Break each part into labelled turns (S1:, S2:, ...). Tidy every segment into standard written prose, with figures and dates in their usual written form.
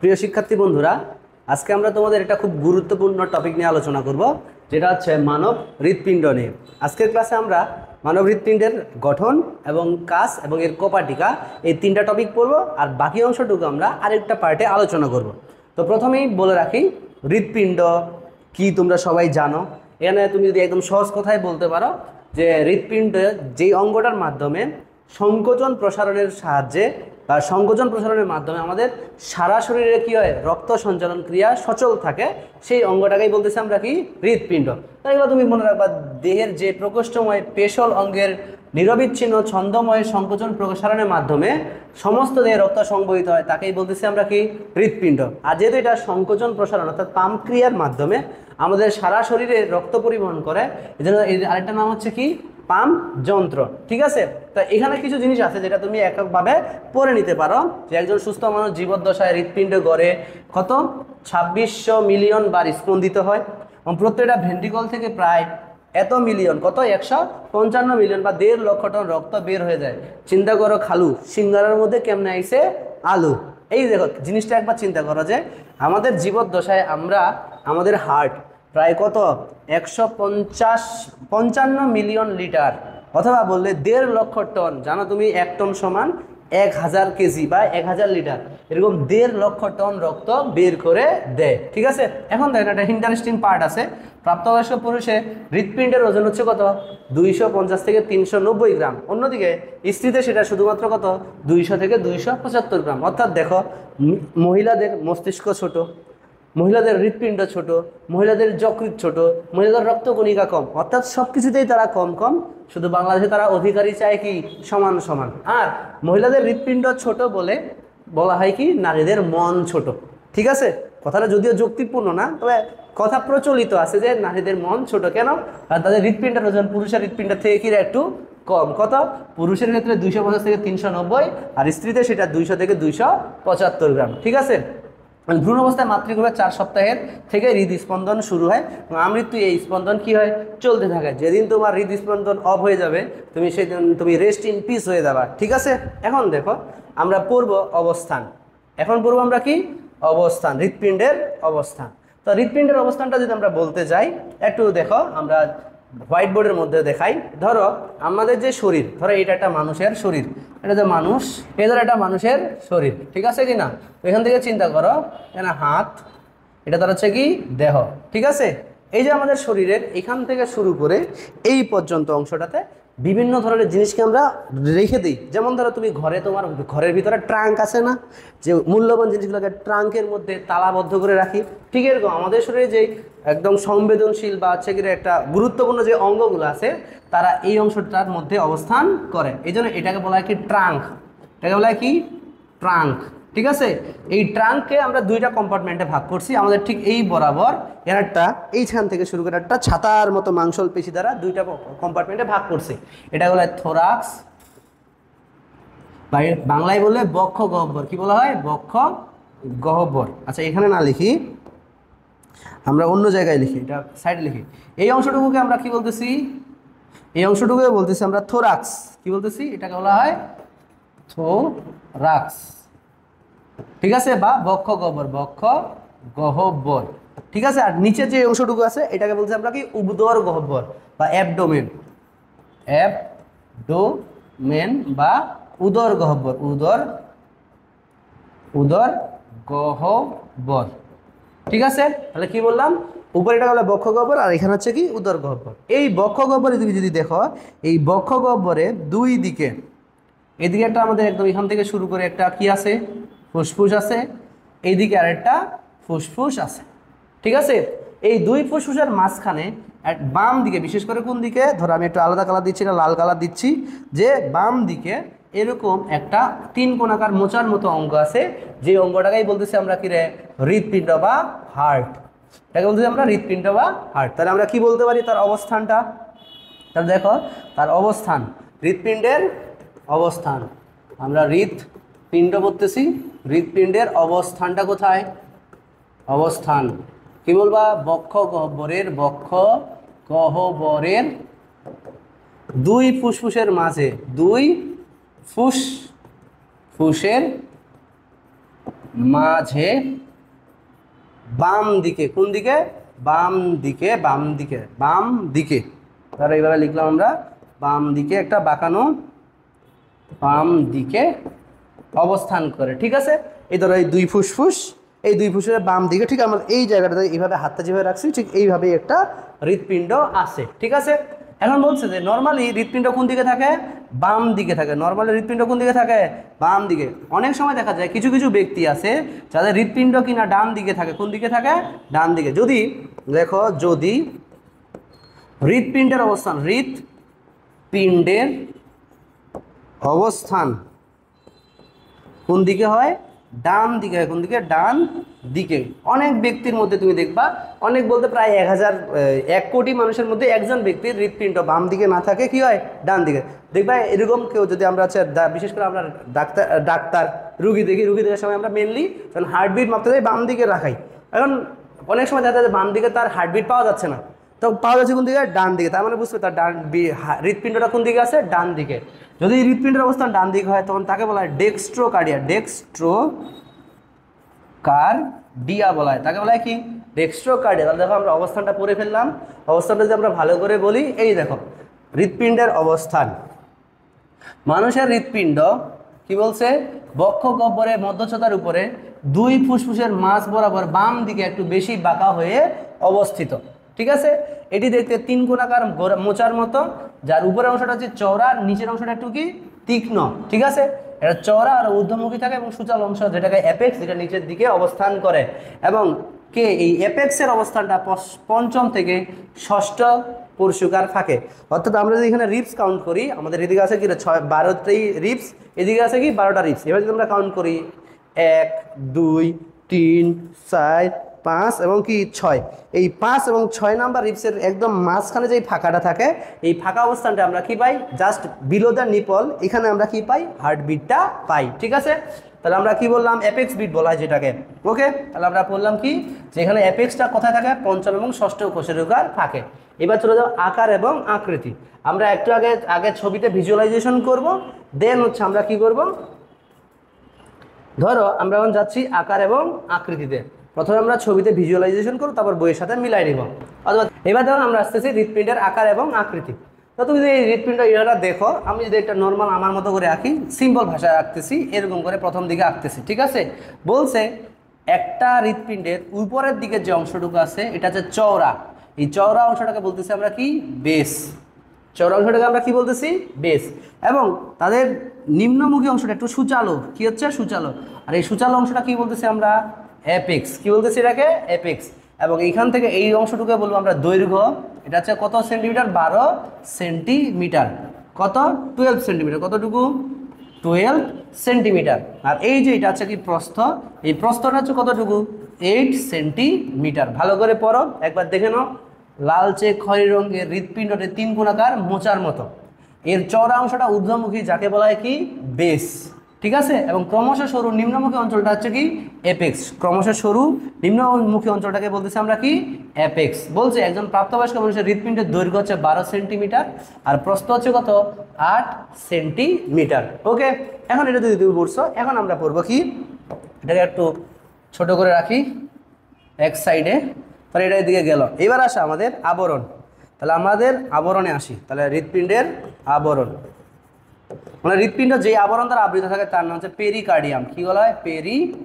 S1: প্রিয় শিক্ষার্থী বন্ধুরা, আজকে আমরা তোমাদের একটা খুব গুরুত্বপূর্ণ টপিক নিয়ে আলোচনা করব, যেটা হচ্ছে মানব হৃৎপিণ্ড নিয়ে। আজকের ক্লাসে আমরা মানব হৃৎপিণ্ডের গঠন এবং কাজ এবং এর কোপাটিকা এই তিনটা টপিক পড়ব, আর বাকি অংশটুকু আমরা আরেকটা পার্টে আলোচনা করব। তো প্রথমেই বলে রাখি, হৃৎপিণ্ড কি তোমরা সবাই জানো। এখানে তুমি যদি একদম সহজ কথায় বলতে পারো যে হৃৎপিণ্ড যেই অঙ্গটার মাধ্যমে সংকোচন প্রসারণের সাহায্যে বা সংকোচন প্রসারণের মাধ্যমে আমাদের সারা শরীরে কী হয়, রক্ত সঞ্চালন ক্রিয়া সচল থাকে, সেই অঙ্গটাকেই বলতেছি আমরা কি, হৃৎপিণ্ড। এগুলো তুমি মনে রাখবা, দেহের যে প্রকোষ্ঠময় পেশল অঙ্গের নিরবিচ্ছিন্ন ছন্দময় সংকোচন প্রসারণের মাধ্যমে সমস্ত দেহে রক্ত সংবহিত হয়, তাকেই বলতেছি আমরা কি, হৃৎপিণ্ড। আর যেহেতু এটা সংকোচন প্রসারণ অর্থাৎ পাম্প ক্রিয়ার মাধ্যমে আমাদের সারা শরীরে রক্ত পরিবহন করে, এজন্য এর আরেকটা নাম হচ্ছে কি, পাম্প যন্ত্র। ঠিক আছে, তো এখানে কিছু জিনিস আছে যেটা তুমি এককভাবে পড়ে নিতে পারো, যে একজন সুস্থ মানুষ জীবদ্দশায় হৃৎপিণ্ড গড়ে কত 2600 মিলিয়ন বার স্পন্দিত হয়, এবং প্রত্যেকটা ভেন্ট্রিকল থেকে প্রায় এত মিলিয়ন, কত 155 মিলিয়ন বা 1.5 লক্ষ টন রক্ত বের হয়ে যায়। চিন্তা করো, খালু সিঙ্গারার মধ্যে কেমনে আইছে আলু। এই দেখো জিনিসটা একবার চিন্তা করো যে আমাদের জীবদ্দশায় আমরা আমাদের হার্ট প্রায় কত 155 মিলিয়ন লিটার, অথবা বললে 1.5 লক্ষ টন। জানো তুমি 1 টন সমান 1000 কেজি বা 1000 লিটার, এরকম 1.5 লক্ষ টন রক্ত বের করে দেয়। ঠিক আছে, এখন দেখেন একটা ইন্টারেস্টিং পার্ট আছে। প্রাপ্তবয়স্ক পুরুষে হৃৎপিণ্ডের ওজন হচ্ছে কত, 250 থেকে 390 গ্রাম। অন্যদিকে স্ত্রীতে সেটা শুধুমাত্র কত, 200 থেকে 275 গ্রাম। অর্থাৎ দেখো, মহিলাদের মস্তিষ্ক ছোট, মহিলাদের হৃৎপিণ্ড ছোট, মহিলাদের যকৃৎ ছোট, মহিলাদের রক্তকণিকা কম, অর্থাৎ সব কিছুতেই তারা কম কম। শুধু বাংলাদেশে তারা অধিকারী চায় কি, সমান সমান। আর মহিলাদের হৃৎপিণ্ড ছোট বলে বলা হয় কি, নারীদের মন ছোট। ঠিক আছে, কথাটা যদিও যুক্তিপূর্ণ না, তবে কথা প্রচলিত আছে যে নারীদের মন ছোট কেন, কারণ তাদের হৃৎপিণ্ডের ওজন পুরুষের হৃৎপিণ্ডের থেকে কি একটু কম। কত, পুরুষের ক্ষেত্রে 250 থেকে 390, আর স্ত্রীতে সেটা 200 থেকে 275 গ্রাম। ঠিক আছে, ভ্রূণ অবস্থায় মাতৃগর্ভে 4 সপ্তাহের থেকে হৃদস্পন্দন শুরু হয়, এবং আমৃত্যু এই স্পন্দন কি হয়, চলতে থাকে। যেদিন তোমার হৃদস্পন্দন অফ হয়ে যাবে, তুমি সেদিন তুমি রেস্ট ইন পিস হয়ে যাবা। ঠিক আছে, এখন দেখো আমরা পূর্ব অবস্থান, এখন পূর্ব আমরা কি, অবস্থান, হৃৎপিণ্ডের অবস্থান। তো হৃৎপিণ্ডের অবস্থানটা যদি আমরা বলতে যাই, একটু দেখো আমরা হোয়াইট বোর্ডের মধ্যে দেখাই। ধরো আমাদের যে শরীর, ধরো এটা একটা মানুষের শরীর, এটা যে মানুষ, এই ধরো এটা মানুষের শরীর। ঠিক আছে কি না, এখান থেকে চিন্তা করো, এখানে হাত, এটা ধর হচ্ছে কি দেহ। ঠিক আছে, এই যে আমাদের শরীরের এখান থেকে শুরু করে এই পর্যন্ত অংশটাতে বিভিন্ন ধরনের জিনিসকে আমরা রেখে দিই। যেমন ধরো তুমি ঘরে, তোমার ঘরের ভিতরে ট্রাঙ্ক আছে না, যে মূল্যবান জিনিসগুলোকে ট্রাঙ্কের মধ্যে তালাবদ্ধ করে রাখি। ঠিক এরকম আমাদের শরীরে যে একদম সংবেদনশীল বা হচ্ছে কি একটা গুরুত্বপূর্ণ যে অঙ্গগুলো আছে, তারা এই অংশটার মধ্যে অবস্থান করে। এই জন্য এটাকে বলা হয় কি, ট্রাঙ্ক। এটাকে বলা হয় কি, ট্রাঙ্ক। ঠিক আছে, এই ট্রাঙ্ককে আমরা দুইটা কম্পার্টমেন্টে ভাগ করছি। আমাদের ঠিক এই বরাবর এর একটা, এইখান থেকে শুরু করে একটা ছাতার মতো মাংসল পেশি দ্বারা দুইটা কম্পার্টমেন্টে ভাগ করছি। এটা বলা হয় থোরাক্স, বাংলায় বললে বক্ষ গহ্বর। কি বলা হয়, বক্ষ গহ্বর। আচ্ছা, এখানে না লিখি, আমরা অন্য জায়গায় লিখি, এটা সাইডে লিখি। এই অংশটুকুকে আমরা কি বলতেছি, এই অংশটুকুকে বলতেছি আমরা থোরাক্স। কি বলতেছি, এটাকে বলা হয় থোরাক্স। ঠিক আছে, বা বক্ষ গহ্বর, বক্ষ গহ্বর। ঠিক আছে, আর নিচে যে অংশটুকু আছে এটাকে বলছি আমরা কি, উদর গহ্বর বা অ্যাবডোমেন। অ্যাবডোমেন বা উদর গহ্বর, উদর গহ্বর। ঠিক আছে, তাহলে কি বললাম, উপরে এটা হলো বক্ষ গহ্বর, আর এখানে হচ্ছে কি, উদর গহ্বর। এই বক্ষ গহ্বরে তুমি যদি দেখো, এই বক্ষ গহ্বরে দুই দিকে, এদিকে একটা আমাদের একদম এখান থেকে শুরু করে একটা কি আছে, ফুসফুস আছে, এইদিকে আরেকটা ফুসফুস আছে। ঠিক আছে, এই দুই ফুসফুসের মাঝখানে বাম দিকে, বিশেষ করে কোন দিকে, ধরো আমি একটু আলাদা কালার দিচ্ছি না, লাল কালার দিচ্ছি, যে বাম দিকে এরকম একটা 3 কোণাকার মোচার মতো অঙ্গ আছে, যে অঙ্গটাকেই বলতেছি আমরা কি রে, হৃৎপিণ্ড বা হার্ট। এটাকে বলতেছি আমরা হৃৎপিণ্ড বা হার্ট। তাহলে আমরা কি বলতে পারি তার অবস্থানটা, তাহলে দেখো তার অবস্থান, হৃৎপিণ্ডের অবস্থান, আমরা হৃৎপিণ্ড বলতেছি, হৃৎপিণ্ডের অবস্থানটা কোথায়, অবস্থান কি বলবা, বক্ষ গহ্বরের, বক্ষ গহ্বরের দুই ফুসফুসের মাঝে, দুই ফুসফুসের মাঝে বাম দিকে, কোন দিকে? বাম দিকে, বাম দিকে, বাম দিকে। তাহলে এইভাবে লিখলাম আমরা, বাম দিকে একটা বাঁকানো, বাম দিকে অবস্থান করে। ঠিক আছে, এই ধরো এই দুই ফুসফুস, এই দুই ফুসফুসের বাম দিকে, ঠিক আমরা এই জায়গাটাতে এইভাবে হাতটা যেভাবে রাখছি ঠিক এইভাবেই একটা হৃৎপিণ্ড আছে। ঠিক আছে, এখন বলছে যে নর্মালি হৃৎপিণ্ড কোন দিকে থাকে? বাম দিকে থাকে। নর্মালি হৃৎপিণ্ড কোন দিকে থাকে? বাম দিকে। অনেক সময় দেখা যায় কিছু কিছু ব্যক্তি আছে যাদের হৃৎপিণ্ড কিনা ডান দিকে থাকে। কোন দিকে থাকে? ডান দিকে। যদি দেখো, যদি হৃৎপিণ্ডের অবস্থান, হৃৎপিণ্ডের অবস্থান কোন দিকে হয়? ডান দিকে হয়। কোন দিকে? ডান দিকে। অনেক ব্যক্তির মধ্যে তুমি দেখবা, অনেক বলতে প্রায় 1 কোটি মানুষের মধ্যে একজন ব্যক্তির হৃৎপিণ্ড বাম দিকে না থাকে, কি হয়? ডান দিকে। দেখবা এরকম কেউ যদি আমরা বিশেষ করে আমরা ডাক্তার রুগী দেখি, রুগী দেখার সময় আমরা মেনলি যখন হার্টবিট মাপতে যাই বাম দিকে রাখাই। এখন অনেক সময় দেখা যায় বাম দিকে তার হার্টবিট পাওয়া যাচ্ছে না, তো পাওয়া যাচ্ছে কোন দিকে? ডান দিকে। তার মানে বুঝতে তার হৃৎপিণ্ডটা কোন দিকে আছে? ডান দিকে। যদি হৃৎপিণ্ডের অবস্থান ডান দিকে হয় তখন তাকে বলা হয় ডেক্সট্রোকার্ডিয়া। ডেক্সট্রোকার্ডিয়া বলা হয়, তাকে বলা হয় কি? ডেক্সট্রোকার্ডিয়া। তাহলে দেখো আমরা অবস্থানটা পড়ে ফেললাম। অবস্থানটা যদি আমরা ভালো করে বলি, এই দেখো হৃৎপিণ্ডের অবস্থান। মানুষের হৃৎপিণ্ড কি বলছে? বক্ষ গহ্বরের মধ্যচ্ছদার উপরে দুই ফুসফুসের মাঝ বরাবর বাম দিকে একটু বেশি বাঁকা হয়ে অবস্থিত। ঠিক আছে, এটি দেখতে 3 কোণাকার মোচার মতো, যার উপরের অংশটা হচ্ছে চওড়া, নিচের অংশটা একটু কি তীক্ষ্ণ। ঠিক আছে, এটা চওড়া আর ঊর্ধ্বমুখী থাকে এবং সূচাল অংশ যেটাকে অ্যাপেক্স, যেটা নিচের দিকে অবস্থান করে। এবং এই অ্যাপেক্সের অবস্থানটা 5ম থেকে 6ষ্ঠ পরশুকার ফাঁকে। অর্থাৎ আমরা যদি এখানে রিপস কাউন্ট করি, আমাদের এদিকে আছে কি 12টি রিপস, এদিকে আছে কি 12টা রিপস। এবার যদি আমরা কাউন্ট করি 1 2 3 4 5 এবং কি 6, এই 5 এবং 6 নাম্বার রিপসের একদম মাঝখানে যে ফাঁকাটা থাকে, এই ফাঁকা অবস্থানটা আমরা কি পাই? জাস্ট বিলো দ্য নিপল, এখানে আমরা কি পাই? হার্টবিটটা পাই। ঠিক আছে, তাহলে আমরা কি বললাম? অ্যাপেক্স বিট বলা হয় যেটাকে। ওকে, তাহলে আমরা বললাম কি যে এখানে অ্যাপেক্সটা কোথায় থাকে? 5ম এবং 6ষ্ঠ কোষেরুকার ফাঁকে। এবার চলে যাও আকার এবং আকৃতি। আমরা একটু আগে ছবিতে ভিজুয়ালাইজেশন করব, দেন হচ্ছে আমরা কি করব, ধরো আমরা এখন যাচ্ছি আকার এবং আকৃতিতে। প্রথমে আমরা ছবিতে ভিজুয়ালাইজেশন করব, তারপর বইয়ের সাথে মিলাই নিব। অথবা এবার ধরো আমরা আসতেছি হৃৎপিণ্ডের আকার এবং আকৃতি। তো তুমি যদি এই হৃৎপিণ্ড এটা দেখো, আমি যদি একটা নর্মাল আমার মতো করে আঁকি, সিম্পল ভাষায় আঁকতেছি, এরকম করে প্রথম দিকে আঁকতেছি। ঠিক আছে, বলছে একটা হৃৎপিণ্ডের উপরের দিকে যে অংশটুকু আছে এটা হচ্ছে চওড়া। এই চওড়া অংশটাকে বলতেছি আমরা কি? বেস। চওড়া অংশটাকে আমরা কি বলতেছি? বেস। এবং তাদের নিম্নমুখী অংশটা একটু সূচালো, কি হচ্ছে? সূচালো। আর এই সূচালো অংশটা কি বলতেছি আমরা? অ্যাপেক্স। কি বলতেছি এটাকে? অ্যাপেক্স। এবং এইখান থেকে এই অংশটুকু বলবো আমরা দৈর্ঘ্য। এটা হচ্ছে কত সেন্টিমিটার? 12 সেন্টিমিটার। কত? 12 সেন্টিমিটার। কতটুকু? 12 সেন্টিমিটার। আর এই যে এটা হচ্ছে কি প্রস্থ, এই প্রস্থটা হচ্ছে কতটুকু? 8 সেন্টিমিটার। ভালো করে পড়ো, একবার দেখে নাও। লালচে খয়েরি রঙের হৃৎপিণ্ডটি 3 কোণাকার মোচার মতো। এর চওড়া অংশটা ঊর্ধ্বমুখী, যাকে বলা হয় কি? বেস। ঠিক আছে, এবং ক্রমশ সরু নিম্নমুখী অঞ্চলটা হচ্ছে কি? অ্যাপেক্স। ক্রমশ সরু নিম্নমুখী অঞ্চলটাকে বলতেছি আমরা কি? অ্যাপেক্স। বলছে একজন প্রাপ্তবয়স্ক মানুষের হৃৎপিণ্ডের দৈর্ঘ্য হচ্ছে 12 সেন্টিমিটার আর প্রস্থ হচ্ছে কত? 8 সেন্টিমিটার। ওকে, এখন এটা যদি তুমি পড়ছো, এখন আমরা পড়বো কি? এটাকে একটু ছোট করে রাখি এক সাইডে, তাহলে এটা এদিকে গেল। এবার আসে আমাদের আবরণ। তাহলে আমাদের আবরণে আসি। তাহলে হৃৎপিণ্ডের আবরণ, মানে হৃৎপিণ্ড যে আবরণ দ্বারা আবৃত থাকে তার নাম হচ্ছে পেরিকার্ডিয়াম। কি বলা হয়? পেরিকার্ডিয়াম।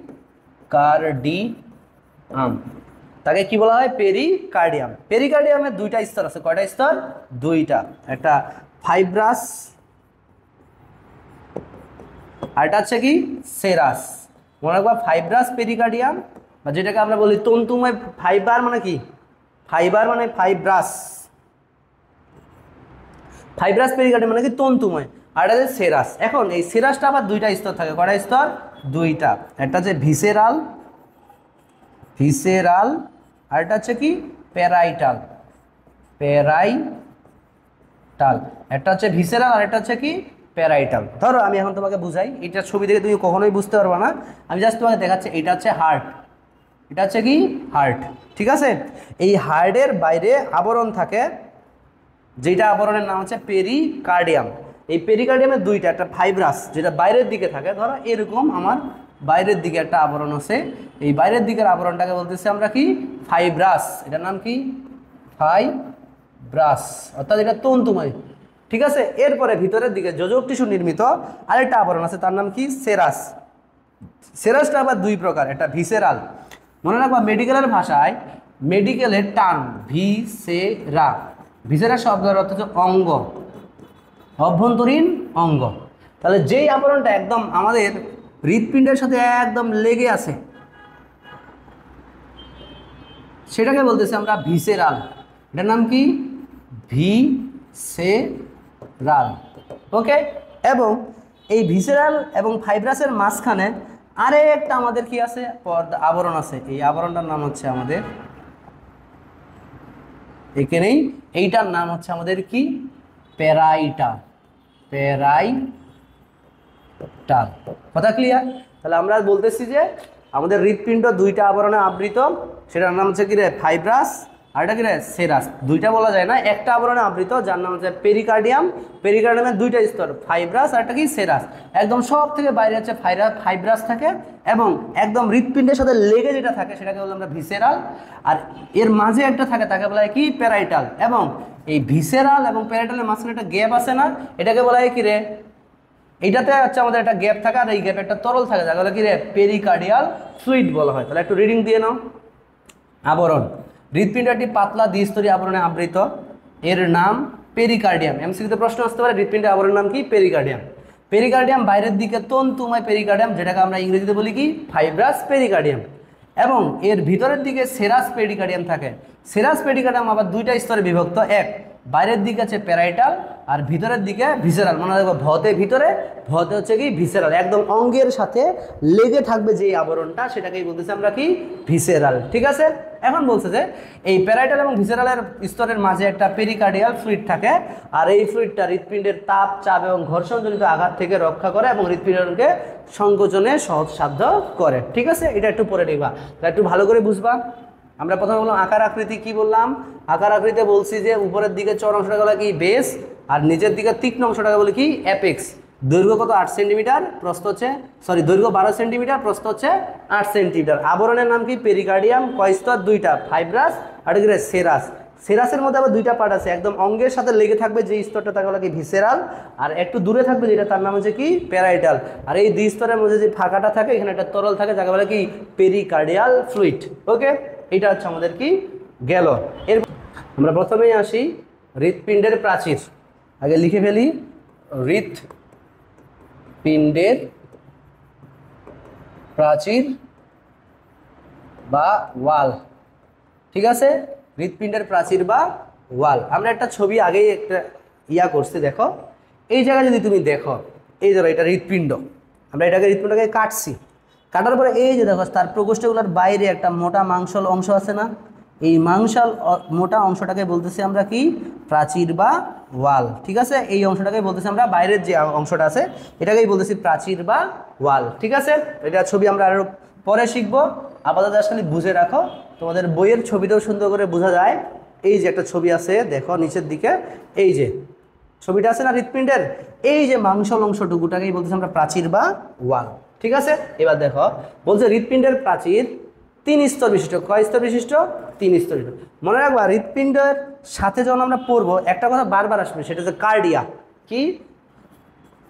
S1: তাকে কি বলা হয়? পেরিকার্ডিয়াম। পেরিকার্ডিয়ামের 2টা স্তর আছে। কয়টা স্তর? 2টা। একটা ফাইব্রাস, আর এটা হচ্ছে কি? সেরাস। মনে রাখবা, ফাইব্রাস পেরিকার্ডিয়াম, বা যেটাকে আমরা বলি তন্তুময়। ফাইবার মানে কি? ফাইবার মানে ফাইব্রাস। ফাইব্রাস পেরিকার্ডিয়াম মানে কি? তন্তুময়। আর এটা হচ্ছে সেরাস। এখন এই সেরাসটা আবার 2টা স্তর থাকে। কয়টা স্তর? 2টা। একটা হচ্ছে ভিসেরাল, ভিসেরাল, আর এটা হচ্ছে কি? Parietal, parietal. একটা হচ্ছে ভিসেরাল আর একটা হচ্ছে কি? প্যারাইটাল। ধরো আমি এখন তোমাকে বুঝাই, এটা ছবি দেখে তুমি কখনোই বুঝতে পারবে না, আমি জাস্ট তোমাকে দেখাচ্ছি। এটা হচ্ছে হার্ট, এটা হচ্ছে কি? হার্ট। ঠিক আছে, এই হার্টের বাইরে আবরণ থাকে, যেটা আবরণের নাম হচ্ছে পেরিকার্ডিয়াম। এই পেরিকার্ডিয়ামের 2টা, একটা ফাইব্রাস যেটা বাইরের দিকে থাকে, ধরো এরকম আমার বাইরের দিকে একটা আবরণ আছে, এই বাইরের দিকের আবরণটাকে বলতেছি আমরা কি ফাইব্রাস, এটার নাম কি ফাইব্রাস, অর্থাৎ এটা তন্তুময়। ঠিক আছে, এরপরে ভিতরের দিকে যোজক টিস্যু নির্মিত আরেকটা আবরণ আছে, তার নাম কি সেরাস। সেরাসটা আবার দুই প্রকার, একটা ভিসেরাল। মনে রাখবা মেডিকেলের ভাষায় মেডিকেলের টার্ম ভিসেরা, ভিসেরা শব্দের অর্থ হচ্ছে অঙ্গ, অভ্যন্তরীণ অঙ্গ। তাহলে যেই আবরণটা একদম আমাদের হৃৎপিণ্ডের সাথে একদম লেগে আছে সেটাকে বলতেছি আমরা ভিসেরাল। এটার নাম কি ভিসেরাল। ওকে, এবং এই ভিসেরাল এবং ফাইব্রাসের মাঝখানে আরেকটা আমাদের কি আছে আবরণ আছে, এই আবরণটার নাম হচ্ছে আমাদের এখানেই, এইটার নাম হচ্ছে আমাদের কি প্যারাইটাল। প্যারাইটাল, কথা ক্লিয়ার? তাহলে আমরা বলতেছি যে আমাদের হৃৎপিণ্ড দুইটা আবরণে আবৃত, সেটার নাম হচ্ছে কি রে ফাইব্রাস, আর এটা কি রে সেরাস। দুইটা বলা যায় না, একটা আবরণে আবৃত যার নাম হচ্ছে পেরিকার্ডিয়াম। পেরিকার্ডিয়ামের দুইটা স্তর, ফাইব্রাস আর একটা কি সেরাস। একদম সব থেকে বাইরে হচ্ছে ফাইব্রাস থাকে, এবং একদম হৃৎপিণ্ডের সাথে লেগে যেটা থাকে সেটাকে বললাম আমরা ভিসেরাল, আর এর মাঝে একটা থাকে তাকে বলা হয় কি প্যারাইটাল। এবং এই ভিসেরাল এবং প্যারাইটালের মাঝখানে একটা গ্যাপ আছে না, এটাকে বলা হয় কি রে, এইটাতে হচ্ছে আমাদের একটা গ্যাপ থাকে, আর এই গ্যাপে একটা তরল থাকে যাকে বলে কি রে পেরিকার্ডিয়াল ফ্লুইড বলা হয়। তাহলে একটু রিডিং দিয়ে নাও। আবরণ, হৃৎপিণ্ড একটি পাতলা দ্বিস্তরী আবরণে আবৃত, এর নাম পেরিকার্ডিয়াম। এমসিকিউতে প্রশ্ন আসতে পারে হৃৎপিণ্ডের আবরণের নাম কি পেরিকার্ডিয়াম। পেরিকার্ডিয়াম বাইরের দিকে তন্তুময় পেরিকার্ডিয়াম, যেটাকে আমরা ইংরেজিতে বলি কি ফাইব্রাস পেরিকার্ডিয়াম, এবং এর ভিতরের দিকে সেরাস পেরিকার্ডিয়াম থাকে। সেরাস পেরিকার্ডিয়াম আবার দুইটা স্তরে বিভক্ত, এক বাইরের দিকে আছে প্যারাইটাল আর ভিতরের দিকে ভিসেরাল। মনে রাখবো ভতে ভিতরে, ভতে হচ্ছে কি ভিসেরাল, একদম অঙ্গের সাথে লেগে থাকবে যে আবরণটা সেটাকেই বলতেছি আমরা কি ভিসেরাল। ঠিক আছে, এখন বলছে যে এই প্যারাইটাল এবং ভিসেরালের স্তরের মাঝে একটা পেরিকার্ডিয়াল ফ্লুইড থাকে, আর এই ফ্লুইডটা হৃৎপিণ্ডের তাপ, চাপ এবং ঘর্ষণজনিত আঘাত থেকে রক্ষা করে এবং হৃৎপিণ্ডকে সংকোচনে সহজসাধ্য করে। ঠিক আছে, এটা একটু পরে নিবা, একটু ভালো করে বুঝবা। আমরা প্রথমে বললাম আকার আকৃতি, কি বললাম আকার আকৃতি বলছি যে উপরের দিকে চওড়া অংশটাকে বলে কি বেস, আর নিচের দিকে তীক্ষ্ণ অংশটাকে বলে কি অ্যাপেক্স। দৈর্ঘ্য কত 8 সেন্টিমিটার, প্রস্থ হচ্ছে দৈর্ঘ্য 12 সেন্টিমিটার, প্রস্থ হচ্ছে 8 সেন্টিমিটার। আবরণের নাম কি পেরিকার্ডিয়াম, কয় স্তর দুইটা, ফাইব্রাস আর সেরাস। সেরাসের মধ্যে আবার দুইটা পার্ট আছে, একদম অঙ্গের সাথে লেগে থাকবে যে স্তরটা তাকে বলে কি ভিসেরাল, আর একটু দূরে থাকবে যেটা তার নাম হচ্ছে কি প্যারাইটাল। আর এই দুই স্তরের মধ্যে যে ফাঁকাটা থাকে এখানে একটা তরল থাকে যাকে বলে কি পেরিকার্ডিয়াল ফ্লুইড। ওকে, এটা হচ্ছে আমাদের কি গেল। এর আমরা প্রথমেই আসি হৃৎপিণ্ডের প্রাচীর, আগে লিখে ফেলি হৃৎপিণ্ডের প্রাচীর বা ওয়াল। ঠিক আছে, হৃৎপিণ্ডের প্রাচীর বা ওয়াল। আমরা একটা ছবি আগেই একটা করছি, দেখো এই জায়গায় যদি তুমি দেখো, এই ধরো এটা হৃৎপিণ্ড, আমরা এটাকে হৃৎপিণ্ডটাকে কাটছি, কাটার পরে এই যে দেখো তার প্রকোষ্ঠগুলোর বাইরে একটা মোটা মাংসল অংশ আছে না, এই মাংসল মোটা অংশটাকে বলতেছি আমরা কি প্রাচীর বা ওয়াল। ঠিক আছে, এই অংশটাকে বলতেছি আমরা, বাইরের যে অংশটা আছে এটাকেই বলতেছি প্রাচীর বা ওয়াল। ঠিক আছে, এটা ছবি আমরা আরো পরে শিখবো, আপাতত আসলে বুঝে রাখো, তোমাদের বইয়ের ছবিতেও সুন্দর করে বোঝা যায়। এই যে একটা ছবি আছে দেখো নিচের দিকে, এই যে ছবিটা আছে না হৃৎপিণ্ডের, এই যে মাংসল অংশটুকুটাকেই বলতেছি আমরা প্রাচীর বা ওয়াল। ঠিক আছে, এবার দেখো বলছে হৃৎপিণ্ডের প্রাচীর 3 স্তর বিশিষ্ট। কয় স্তর বিশিষ্ট? 3 স্তর বিশিষ্ট। মনে রাখবা হৃৎপিণ্ডের সাথে যখন আমরা পড়বো একটা কথা বারবার আসবে, সেটা হচ্ছে কার্ডিয়া। কি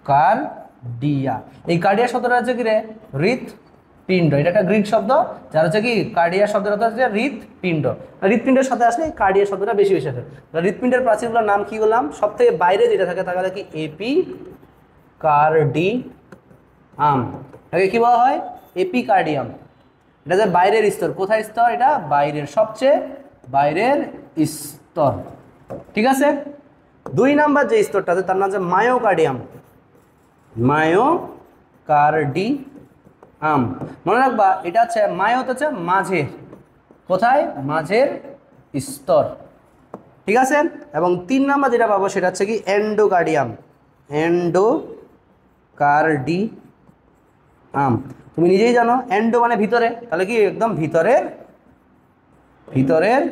S1: কার্ডিয়া? এই কার্ডিয়া শব্দটা হচ্ছে কি রে হৃৎপিণ্ড, এটা একটা গ্রিক শব্দ যার হচ্ছে কি কার্ডিয়া শব্দের অর্থ হচ্ছে হৃৎপিণ্ড। হৃৎপিণ্ডের সাথে আসলে কার্ডিয়া শব্দটা বেশি বেশি আসে। হৃৎপিণ্ডের প্রাচীরগুলোর নাম কি বললাম? সব থেকে বাইরে যেটা থাকে তাহলে কি এপিকার্ডিয়াম, এটাকে কি বলা হয় এপিকার্ডিয়াম। এটা যে বাইরের স্তর, কোথায় স্তর? এটা বাইরের, সবচেয়ে বাইরের স্তর। ঠিক আছে, 2 নাম্বার যে স্তরটা আছে তার নাম হচ্ছে মায়োকার্ডিয়াম। মায়োকার্ডিয়াম মনে রাখবা, এটা হচ্ছে মায়ো হচ্ছে মাঝের, কোথায়? মাঝের স্তর। ঠিক আছে, এবং 3 নাম্বার যেটা পাবো সেটা হচ্ছে কি এন্ডোকার্ডিয়াম। এন্ডোকার্ডিয়াম তুমি নিজেই জানো, এন্ডো মানে ভিতরে, তাহলে কি একদম ভিতরের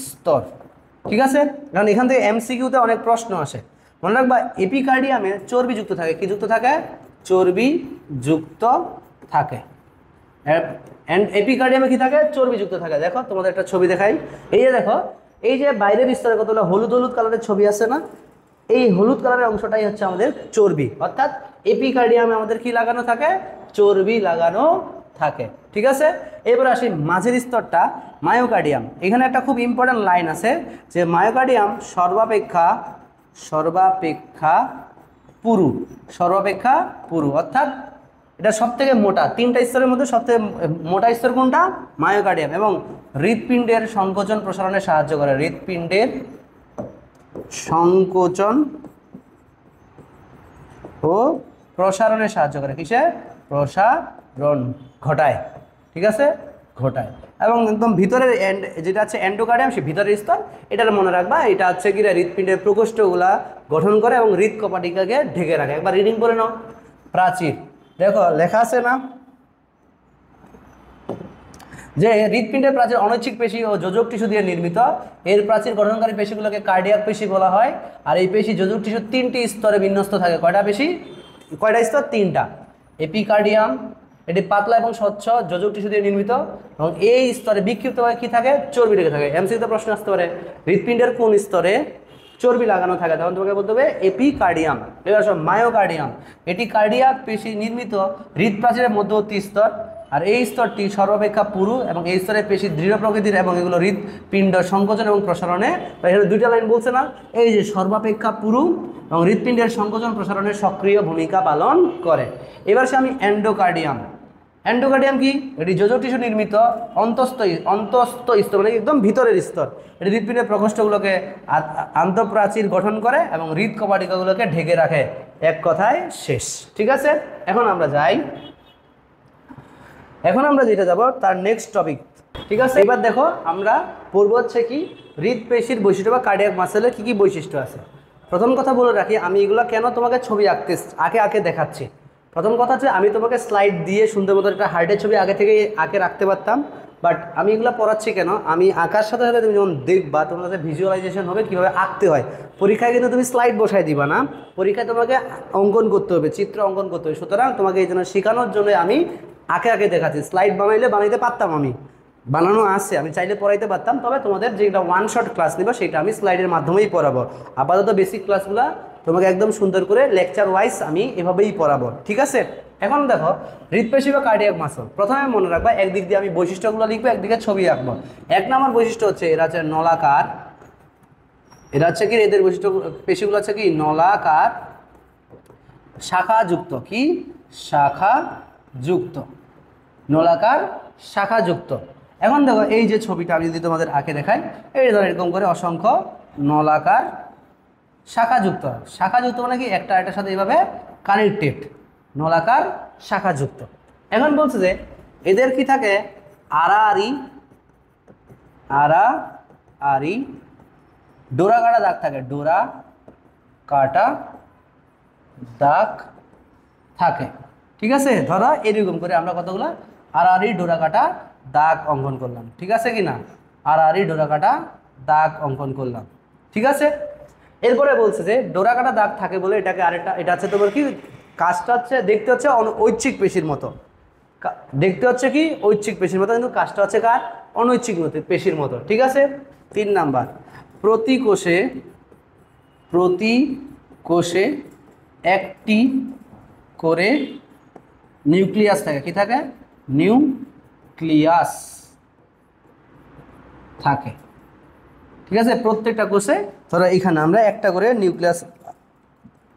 S1: স্তর। ঠিক আছে, কারণ এখান থেকে এমসিকিউতে অনেক প্রশ্ন আসে। মনে রাখবা এপিকার্ডিয়ামে চর্বি যুক্ত থাকে। কি যুক্ত থাকে? চর্বি যুক্ত থাকে। এপিকার্ডিয়ামে কি থাকে? চর্বিযুক্ত থাকে। দেখো তোমাদের একটা ছবি দেখাই, এই যে দেখো, এই যে বাইরের স্তরে কতগুলো হলুদ হলুদ কালারের ছবি আছে না, এই হলুদ কালারের অংশটাই হচ্ছে আমাদের চর্বি, অর্থাৎ এপিকার্ডিয়ামে আমাদের কি লাগানো থাকে? চর্বি লাগানো থাকে। ঠিক আছে, এবার আসি মাঝের স্তরটা মায়োকার্ডিয়াম। এখানে একটা খুব ইম্পর্টেন্ট লাইন আছে যে মায়োকার্ডিয়াম সর্বাপেক্ষা পুরু, অর্থাৎ এটা সব থেকে মোটা, তিনটা স্তরের মধ্যে সবথেকে মোটা স্তর কোনটা? মায়োকার্ডিয়াম। এবং হৃৎপিণ্ডের সংকোচন প্রসারণে সাহায্য করে, হৃৎপিণ্ডের সংকোচন ও প্রসারণে সাহায্য করে। কিসে? প্রসারণ ঘটায়। ঠিক আছে, ঘটায়। এবং একদম ভিতরের যেটা আছে এন্ডোকার্ডিয়াম, সে ভিতরের স্তর, এটা মনে রাখবা, এটা হচ্ছে কি হৃৎপিণ্ডের প্রকোষ্ঠগুলা গঠন করে এবং হৃৎকপাটিকাকে ঢেকে রাখে। একবার রিডিং করে নাও। প্রাচীর, দেখো লেখা আছে না যে হৃৎপিণ্ডের প্রাচীর অনৈচ্ছিক পেশি ও যোজক টিস্যু দিয়ে নির্মিত। এর প্রাচীর গঠনকারী পেশিগুলোকে কার্ডিয়াক পেশি বলা হয়। আর এই পেশি যোজক টিস্যু তিনটি স্তরে বিন্যস্ত থাকে। কয়টা পেশি? কয়টা স্তর? তিনটা। এপিকার্ডিয়াম, এটি পাতলা এবং স্বচ্ছ যোজক টিস্যু দিয়ে নির্মিত এবং এই স্তরে বিক্ষিপ্তভাবে কি থাকে? চর্বি লেগে থাকে। এমসিকিউতে প্রশ্ন আসতে পারে হৃৎপিণ্ডের কোন স্তরে চর্বি লাগানো থাকে, তখন তোমাকে বলতে হবে এপিকার্ডিয়াম। এবার আসো মায়োকার্ডিয়াম, এটি কার্ডিয়াক পেশি নির্মিত হৃৎপ্রাচীরের মধ্যবর্তী স্তর। আর এই স্তরটি সর্বাপেক্ষা পুরু এবং এই স্তরে পেশি দৃঢ় প্রকৃতির এবং এগুলো হৃৎপিণ্ড সংকোচন এবং প্রসারণে, এখানে দুইটা লাইন বলছে না, এই যে সর্বাপেক্ষা পুরু এবং হৃৎপিণ্ডের সংকোচন প্রসারণে সক্রিয় ভূমিকা পালন করে। এবার সে আমি এন্ডোকার্ডিয়াম। এন্ডোকার্ডিয়াম কি? এটি যোজক টিস্যু নির্মিত অন্তস্থ স্তর, মানে একদম ভিতরের স্তর। এটি হৃৎপিণ্ডের প্রকোষ্ঠগুলোকে আন্তঃপ্রাচীর গঠন করে এবং হৃৎকপাটিকাগুলোকে ঢেকে রাখে। এক কথায় শেষ। ঠিক আছে, এখন আমরা যাই, এখন আমরা যেটা যাব তার নেক্সট টপিক। ঠিক আছে, এবার দেখো আমরা পড়ব হচ্ছে কি হৃৎপেশির বৈশিষ্ট্য বা কার্ডিয়াক মাসেলের কি কি বৈশিষ্ট্য আছে। প্রথম কথা বলে রাখি, আমি এগুলো কেন তোমাকে ছবি আঁকে দেখাচ্ছি। প্রথম কথা হচ্ছে আমি তোমাকে স্লাইড দিয়ে সুন্দর মতো একটা হার্টের ছবি আগে থেকে আঁকে রাখতে পারতাম, বাট আমি এগুলো পড়াচ্ছি কেন? আমি আঁকার সাথে সাথে তুমি যখন দেখবা তোমার কাছে ভিজুয়ালাইজেশন হবে কীভাবে আঁকতে হয়। পরীক্ষায় কিন্তু তুমি স্লাইড বসাই দিবা না, পরীক্ষায় তোমাকে অঙ্কন করতে হবে, চিত্র অঙ্কন করতে হবে। সুতরাং তোমাকে এই জন্য শেখানোর জন্য আমি আঁকে দেখাচ্ছি। স্লাইড বানাইতে পারতাম, আমি বানানো আছে, আমি চাইলে পড়াইতে পারতাম, তবে তোমাদের যেটা ওয়ান শট ক্লাস নিবা সেটা আমি স্লাইডের মাধ্যমেই পড়াবো। আপাতত বেসিক ক্লাসগুলো তোমাকে একদম সুন্দর করে লেকচার ওয়াইজ আমি এভাবেই পড়াবো। ঠিক আছে, এখন দেখো হৃৎপেশি বা কার্ডিয়াক মাসল। প্রথমে মনে রাখবা, একদিক দিয়ে আমি বৈশিষ্ট্যগুলো লিখবো, একদিকে ছবি আঁকবো। এক নম্বর বৈশিষ্ট্য হচ্ছে এরা হচ্ছে নলাকার, এরা হচ্ছে কি এদের বৈশিষ্ট্য পেশিগুলো হচ্ছে কি নলাকার শাখাযুক্ত, কি শাখাযুক্ত, নলাকার শাখাযুক্ত। এখন দেখো এই যে ছবিটা আমি যদি তোমাদের আঁকে দেখাই, এই ধরো এরকম করে অসংখ্য নলাকার শাখাযুক্ত। শাখাযুক্ত মানে কি একটা এটার সাথে এইভাবে কানেক্টেড, নলাকার শাখাযুক্ত। এখন বলছে যে এদের কি থাকে? আড়াআড়ি ডোরা কাটা দাগ থাকে, ডোরা কাটা দাগ থাকে। ঠিক আছে, ধরো এরকম করে আমরা কতগুলো আড়াআড়ি ডোরা কাটা দাগ অঙ্কন করলাম। ঠিক আছে কি না? আড়াআড়ি ডোরা কাটা দাগ অঙ্কন করলাম। ঠিক আছে, এরপরে বলছে যে ডোরা কাটা দাগ থাকে বলে এটাকে আরেকটা, এটা হচ্ছে তোমার কি কাজটা হচ্ছে দেখতে হচ্ছে ঐচ্ছিক পেশির মতো, দেখতে হচ্ছে কি ঐচ্ছিক পেশির মতো, কিন্তু কাজটা হচ্ছে কার? অনৈচ্ছিক পেশির মতো। ঠিক আছে, 3 নাম্বার, প্রতি কোষে একটি করে নিউক্লিয়াস থাকে। কি থাকে? নিউক্লিয়াস থাকে। ঠিক আছে, প্রত্যেকটা কোষে ধরো এখানে আমরা একটা করে নিউক্লিয়াস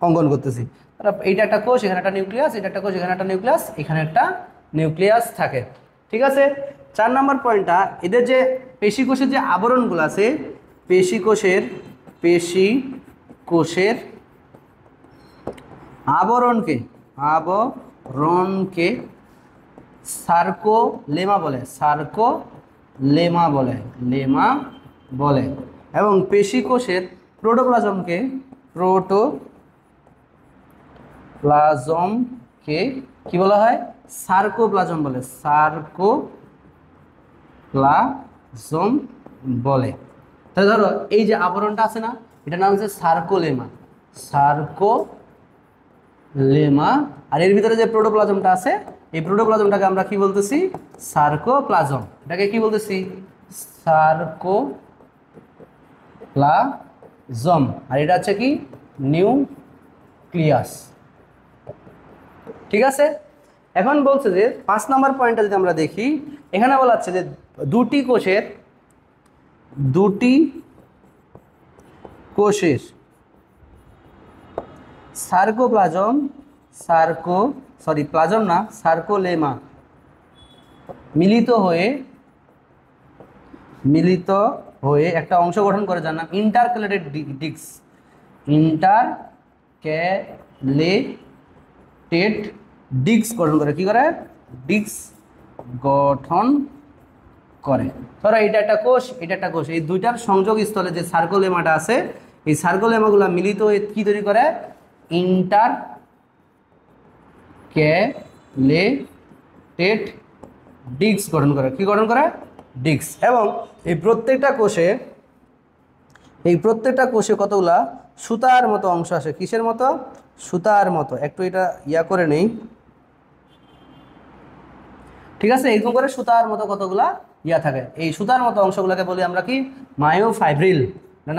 S1: অঙ্কন করতেছি। এইটা একটা কোষ, এখানে একটা নিউক্লিয়াস, এটা একটা কোষ, এখানে একটা নিউক্লিয়াস, এখানে একটা নিউক্লিয়াস থাকে। ঠিক আছে, 4 নম্বর পয়েন্টটা, এদের যে পেশি কোষের যে আবরণগুলো আছে, পেশি কোষের আবরণকে সার্কোলেমা বলে, এবং পেশি কোষের প্রোটোপ্লাজমকে কি বলা হয়? সার্কোপ্লাজম বলে। তাহলে ধরো এই যে আবরণটা আছে না, এটার নাম হচ্ছে সার্কোলেমা, আর এর ভিতরে যে প্রোটোপ্লাজমটা আছে এই প্রোটোপ্লাজমটাকে আমরা কি বলতেছি? সার্কোপ্লাজম। এটাকে কি বলতেছি? সার্কোপ্লাজম। আর এটা হচ্ছে কি? নিউক্লিয়াস। ঠিক আছে, এখন বলছে যে 5 নম্বর পয়েন্টটা যদি আমরা দেখি, এখানে বলা হচ্ছে যে দুটি কোষের সার্কোপ্লাজম প্লাজম না, সার্কোলেমা মিলিত হয়ে একটা অংশ গঠন করে, যার নাম ইন্টারক্যালেটেড ডিস্ক। ইন্টারক্যালেটেড ডিস্ক গঠন করে। কি করে? ডিস্ক গঠন করে। ধরো এটা একটা কোষ, এটা একটা কোষ, এই দুইটার সংযোগ স্থলে যে সার্কোলেমাটা আছে, এই সার্কোলেমাগুলো মিলিত হয়ে কি তৈরি করে? ইন্টারক্যালেটেড ডিস্ক গঠন করে। কি গঠন করে? ডিস্ক। এবং এই প্রত্যেকটা কোষে কতগুলা সুতার মতো অংশ আসে। কিসের মতো? সুতার মতো। একটু এটা করে নেই, ঠিক আছে? এরকম করে সুতার মতো কতগুলা থাকে। এই সুতার মতো অংশগুলোকে বলি আমরা কি? মায়োফাইব্রিল।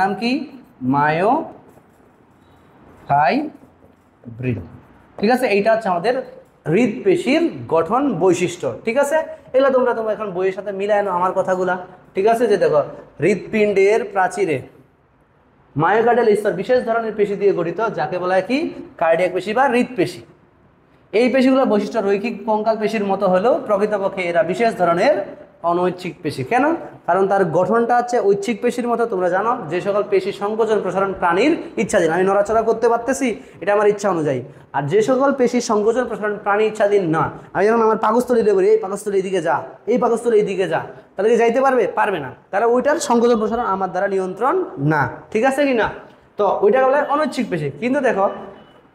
S1: নাম কি? মায়োফাইব্রিল। ঠিক আছে, এইটা হচ্ছে আমাদের হৃদপেশির গঠন বৈশিষ্ট্য। ঠিক আছে, এগুলো তোমরা এখন বইয়ের সাথে মিলায় নাও আমার কথাগুলা। ঠিক আছে, যে দেখো হৃদপিণ্ডের প্রাচীরে মায়োকার্ডিয়াল স্তর বিশেষ ধরনের পেশি দিয়ে গঠিত, যাকে বলা হয় কি? কার্ডিয়াক পেশি বা হৃদপেশি। এই পেশিগুলোর বৈশিষ্ট্য রৈখিক কঙ্কাল পেশির মতো হলেও প্রকৃতপক্ষে এরা বিশেষ ধরনের অনৈচ্ছিক পেশি। কেন? কারণ তার গঠনটা হচ্ছে ঐচ্ছিক পেশির মতো। তোমরা জানো যে সকল পেশি সংকোচন প্রসারণ প্রাণীর ইচ্ছাধীন, আমি নড়াচড়া করতে পারতেছি, এটা আমার ইচ্ছা অনুযায়ী। আর যে সকল পেশি সংকোচন প্রসারণ প্রাণী ইচ্ছাধীন না, আমি যেমন আমার পাকস্থলী বলি, এই পাকস্থলী এইদিকে যা, এই পাকস্থলী এইদিকে যা, তাহলে কি যাইতে পারবে? পারবে না। তারা ওইটার সংকোচন প্রসারণ আমার দ্বারা নিয়ন্ত্রণ না। ঠিক আছে কি না? তো ওইটা বলে অনৈচ্ছিক পেশি। কিন্তু দেখো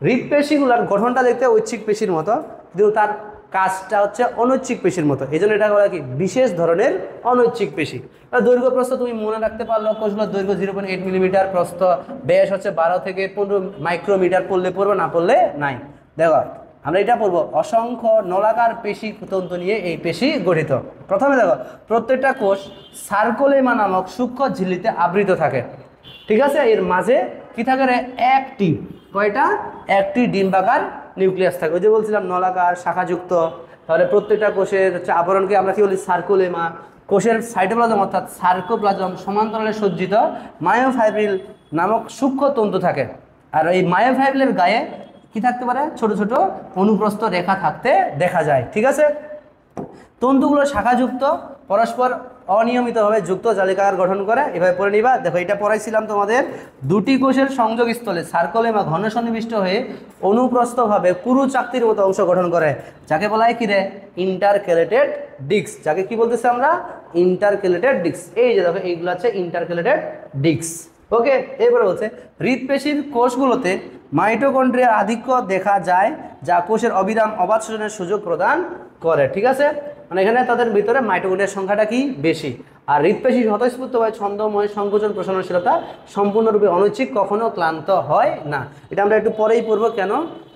S1: হৃদপেশিগুলার গঠনটা দেখতে ঐচ্ছিক পেশির মতো, কিন্তু তার কাজটা হচ্ছে অনৈচ্ছিক পেশির মতো। এই জন্য এটা বলা কি? বিশেষ ধরনের অনৈচ্ছিক পেশি। দৈর্ঘ্য প্রস্থ তুমি মনে রাখতে পারলো, কোষগুলোর দৈর্ঘ্য 0.8 মিলিমিটার, প্রস্থ ব্যাস হচ্ছে 12 থেকে 15 মাইক্রোমিটার। পড়লে পড়বো, না পড়লে নাই। দেখো আমরা এটা পড়বো, অসংখ্য নলাকার পেশি তন্তু নিয়ে এই পেশি গঠিত। প্রথমে দেখো প্রত্যেকটা কোষ সার্কোলেমা নামক সূক্ষ্ম ঝিল্লিতে আবৃত থাকে। ঠিক আছে, এর মাঝে কি থাকে রে? একটি, কয়টা? একটি ডিম্বাকার নিউক্লিয়াস থাকে। ওই যে বলছিলাম নলাকার শাখাযুক্ত। তাহলে প্রত্যেকটা কোষের হচ্ছে আবরণকে আমরা কি বলি? সার্কোলেমা। কোষের সাইটোপ্লাজম অর্থাৎ সার্কোপ্লাজম সমান্তরালে সজ্জিত মায়োফাইব্রিল নামক সূক্ষ্ম তন্তু থাকে। আর এই মায়োফাইব্রিলের গায়ে কি থাকতে পারে? ছোট ছোট অনুপ্রস্থ রেখা থাকতে দেখা যায়। ঠিক আছে, তন্তুগুলো শাখাযুক্ত, পরস্পর অনিয়মিতভাবে যুক্ত জালিকাকার গঠন করে। এভাবে পড়ে নিবা। দেখো এটা পড়াইছিলাম তোমাদের। দুটি কোষের সংযোগ স্থলে সার্কোলেমা ঘন সন্নিবিষ্ট হয়ে অনুপ্রস্থভাবে কুরু চাকতির মতো অংশ গঠন করে, যাকে বলা হয় কি রে? Intercalated disc. যাকে কি বলতেছি আমরা? Intercalated disc. এই যে দেখো এইগুলো হচ্ছে ইন্টারক্যালেটেড ডিস্ক। ওকে, এরপরে বলছে হৃদপেশির কোষগুলোতে মাইটোকন্ড্রিয়ার আধিক্য দেখা যায়, যা কোষের অবিরাম অবাধ শোষণের সুযোগ প্রদান করে। ঠিক আছে, মানে এখানে তাদের ভিতরে মাইটোকন্ড্রিয়ার সংখ্যাটা কি? বেশি। আর হৃদপেশি স্বতঃস্ফূর্তভাবে ছন্দময় সংকোচন প্রসারণশীলতা, সম্পূর্ণরূপে অনৈচ্ছিক, কখনো ক্লান্ত হয় না। এটা আমরা একটু পরেই পড়বো, কেন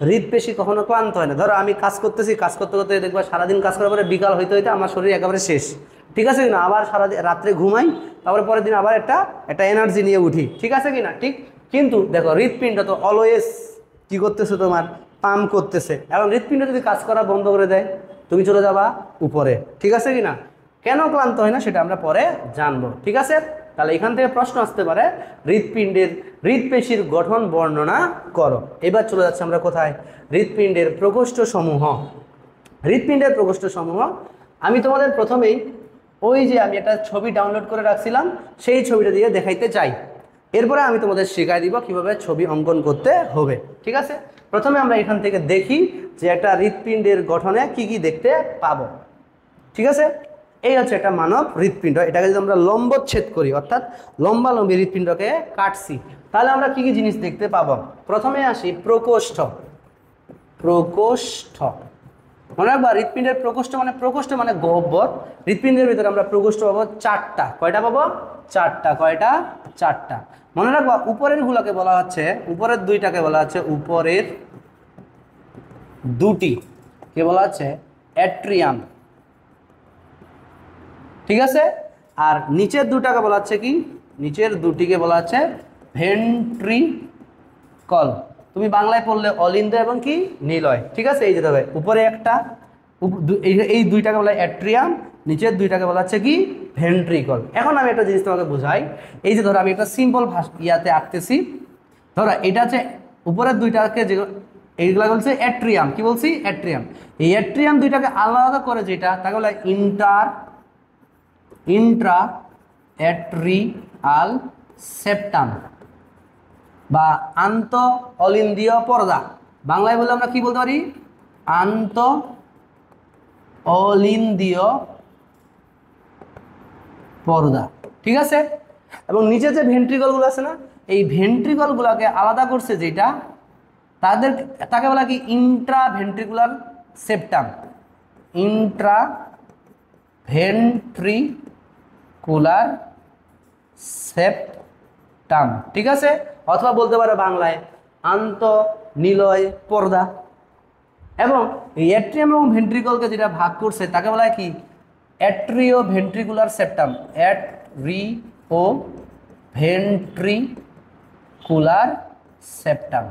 S1: হৃদপেশি কখনো ক্লান্ত হয় না। ধরো আমি কাজ করতেছি, কাজ করতে করতে দেখবা সারাদিন কাজ করার পরে বিকাল হইতে হইতে আমার শরীর একেবারে শেষ। ঠিক আছে কিনা? আবার সারাদিন রাত্রে ঘুমাই, তারপরে পরের দিন আবার একটা এনার্জি নিয়ে উঠি। ঠিক আছে কিনা? ঠিক। কিন্তু দেখো হৃদপিণ্ড তো অলওয়েজ কি করতেছে? তোমার পাম্প করতেছে। এখন হৃদপিণ্ড যদি কাজ করা বন্ধ করে দেয়, তুমি চলে যাবা উপরে। ঠিক আছে কিনা? কেন ক্লান্ত হয় না সেটা আমরা পরে জানবো। ঠিক আছে, তাহলে এখান থেকে প্রশ্ন আসতে পারে হৃদপেশির গঠন বর্ণনা করো। এবার চলে যাচ্ছে আমরা কোথায়? হৃদপিণ্ডের প্রকোষ্ঠ সমূহ। হৃদপিণ্ডের প্রকোষ্ঠ সমূহ আমি তোমাদের প্রথমেই ওই যে আমি একটা ছবি ডাউনলোড করে রাখছিলাম, সেই ছবিটা দিয়ে দেখাইতে চাই। এরপরে আমি তোমাদের শেখাই দিব কিভাবে ছবি অঙ্কন করতে হবে। ঠিক আছে, প্রথমে আমরা এখান থেকে দেখি যে একটা হৃদপিণ্ডের গঠনে কি কি দেখতে পাবো। ঠিক আছে, এই হচ্ছে একটা মানব হৃদপিণ্ড। এটাকে যদি আমরা লম্বচ্ছেদ করি, অর্থাৎ লম্বালম্বী হৃদপিণ্ডকে কাটছি, তাহলে আমরা কি কি জিনিস দেখতে পাবো? প্রথমে আসি প্রকোষ্ঠ। প্রকোষ্ঠ মনে রাখবা, হৃদপিণ্ডের প্রকোষ্ঠ মানে গহ্বর। হৃদপিণ্ডের ভিতরে আমরা প্রকোষ্ঠ পাবো 4টা। কয়টা পাবো? 4টা। কয়টা? 4টা। মনে রাখবা, উপরের গুলোকে বলা হচ্ছে, উপরের 2টাকে বলা হচ্ছে উপরের 2টি কে বলা হচ্ছে অ্যাট্রিয়াম, ঠিক আছে। আর নিচের দুটাকে বলা হচ্ছে কি, নিচের দুটিকে বলা হচ্ছে ভেন্ট্রিকল। তুমি বাংলায় পড়লে অলিন্দ এবং কি নিলয়, ঠিক আছে। এই যে তবে উপরে একটা, এই দুইটাকে বলা অ্যাট্রিয়াম, নিচের দুইটাকে বলা হচ্ছে কি ভেন্ট্রিকল। এখন আমি একটা জিনিস তোমাকে বোঝাই। এই যে ধরো আমি একটা সিম্পল ইয়াতে আঁকতেছি, ধরো এটা হচ্ছে উপরের দুইটাকে, যে এইগুলা বলছে অ্যাট্রিয়াম, কি বলছি অ্যাট্রিয়াম। এই অ্যাট্রিয়াম দুইটাকে আলাদা করে যেটা, তাকে বলা ইন্ট্রা অ্যাট্রিয়াল সেপ্টাম বা আন্ত অলিন্দ্রীয় পর্দা। বাংলায় বললে আমরা কি বলতে পারি, আন্ত অলিন্দ্রীয় পর্দা, ঠিক আছে। এবং নিচে যে ভেন্ট্রিকলগুলো আছে না, এই ভেন্ট্রিকলগুলোকে আলাদা করছে যেটা, তাকে বলা কি Intra ventricular septum, Intra ventricular septum, ঠিক আছে। অথবা বলতে পারো বাংলায় আন্ত নিলয় পর্দা। এবং এই অ্যাট্রিয়াম এবং ভেন্ট্রিকলকে যেটা ভাগ করছে তাকে বলা হয় কি atrio ventricular septum, atrio ventricular septum.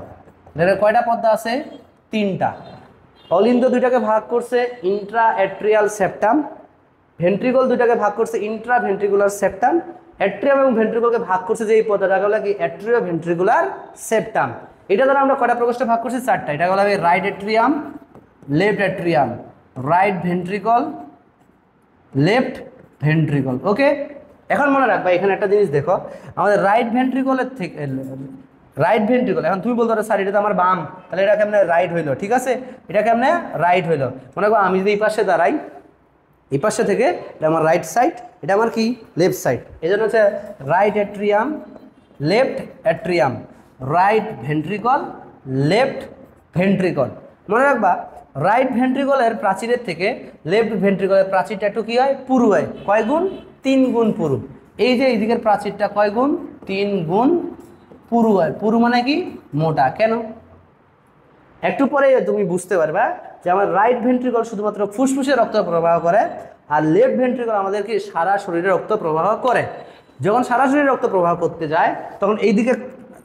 S1: এর কয়টা পর্দা আছে, তিনটা। অলিন্দ দুইটাকে ভাগ করছে ইন্ট্রা অ্যাট্রিয়াল সেপ্টাম, ভেন্ট্রিকল দুইটাকে ভাগ করছে ইন্ট্রা ভেন্ট্রিকুলার সেপ্টাম, অ্যাট্রিয়াম এবং ভেন্ট্রিকলকে ভাগ করছে যে এই পর্দাটাকে বলা কি অ্যাট্রিও ভেন্ট্রিকুলার সেপ্টাম। এটা দ্বারা আমরা কয়টা প্রকোষ্ঠে ভাগ করছি, চারটা। এটা বলা হবে right atrium, left atrium, right ventricle, left ventricle. Okay, এখন মনে রাখবা এখানে একটা জিনিস দেখো, আমাদের রাইট ভেন্ট্রিকলের থেকে, রাইট ভেন্ট্রিকল, এখন তুমি বলতে পারো স্যার এটা তো আমার বাম, তাহলে এটা কেমনে রাইট হইলো, ঠিক আছে। এটা কেমনে রাইট হইলো, মনে করো আমি যদি এই পাশে দাঁড়াই, এই পাশে থেকে এটা আমার রাইট সাইড, এটা আমার কি লেফট সাইড। এই জন্য হচ্ছে right atrium, left atrium, right ventricle, left ventricle. মনে রাখবা রাইট ভেন্ট্রিকলের প্রাচীরের থেকে লেফট ভেন্ট্রিকলের প্রাচীরটা একটু কী হয়, পুরু হয়। কয় গুণ, 3 গুণ পুরু। এই যে এইদিকের প্রাচীরটা কয় গুণ, 3 গুণ পুরু হয়। পুরু মানে কি মোটা। কেন, একটু পরে তুমি বুঝতে পারবা যে আমার রাইট ভেন্ট্রিকল শুধুমাত্র ফুসফুসে রক্ত প্রবাহ করে, আর লেফট ভেন্ট্রিকল আমাদের কি সারা শরীরে রক্ত প্রবাহ করে। যখন সারা শরীরে রক্ত প্রবাহ করতে যায় তখন এইদিকে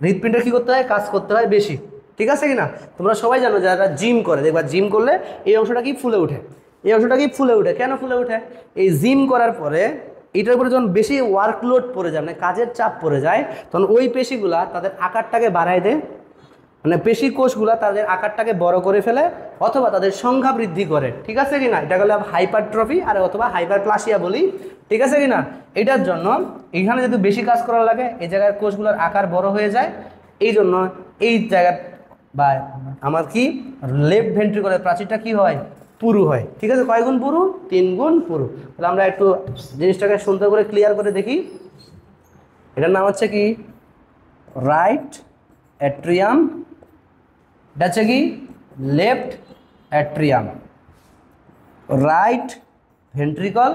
S1: হৃৎপিণ্ডের কী করতে হয়, কাজ করতে হয় বেশি, ঠিক আছে কি না। তোমরা সবাই জানো যারা জিম করে, দেখবা জিম করলে এই অংশটা কি ফুলে ওঠে, এই অংশটা কি ফুলে ওঠে। কেন ফুলে ওঠে, এই জিম করার পরে এটার উপরে যখন বেশি ওয়ার্কলোড পড়ে যায়, মানে কাজের চাপ পড়ে যায়, তখন ওই পেশিগুলা তাদের আকারটাকে বাড়ায় দেয়, মানে পেশি কোষগুলা তাদের আকারটাকে বড় করে ফেলে অথবা তাদের সংখ্যা বৃদ্ধি করে, ঠিক আছে কি না। এটা হলো হাইপারট্রফি আর অথবা হাইপারপ্লাসিয়া বলি, ঠিক আছে কি না। এটার জন্য এখানে যদি বেশি কাজ করা লাগে এই জায়গার কোষগুলোর আকার বড় হয়ে যায়, এই জন্য এই জায়গা বা আমার কি লেফট ভেন্ট্রিকলের প্রাচীরটা কি হয়, পুরু হয়, ঠিক আছে। কয় গুণ পুরু, 3 গুণ পুরু। তাহলে আমরা একটু জিনিসটাকে সুন্দর করে ক্লিয়ার করে দেখি। এটার নাম হচ্ছে কি রাইট অ্যাট্রিয়াম, এটা হচ্ছে কি লেফট অ্যাট্রিয়াম, রাইট ভেন্ট্রিকল,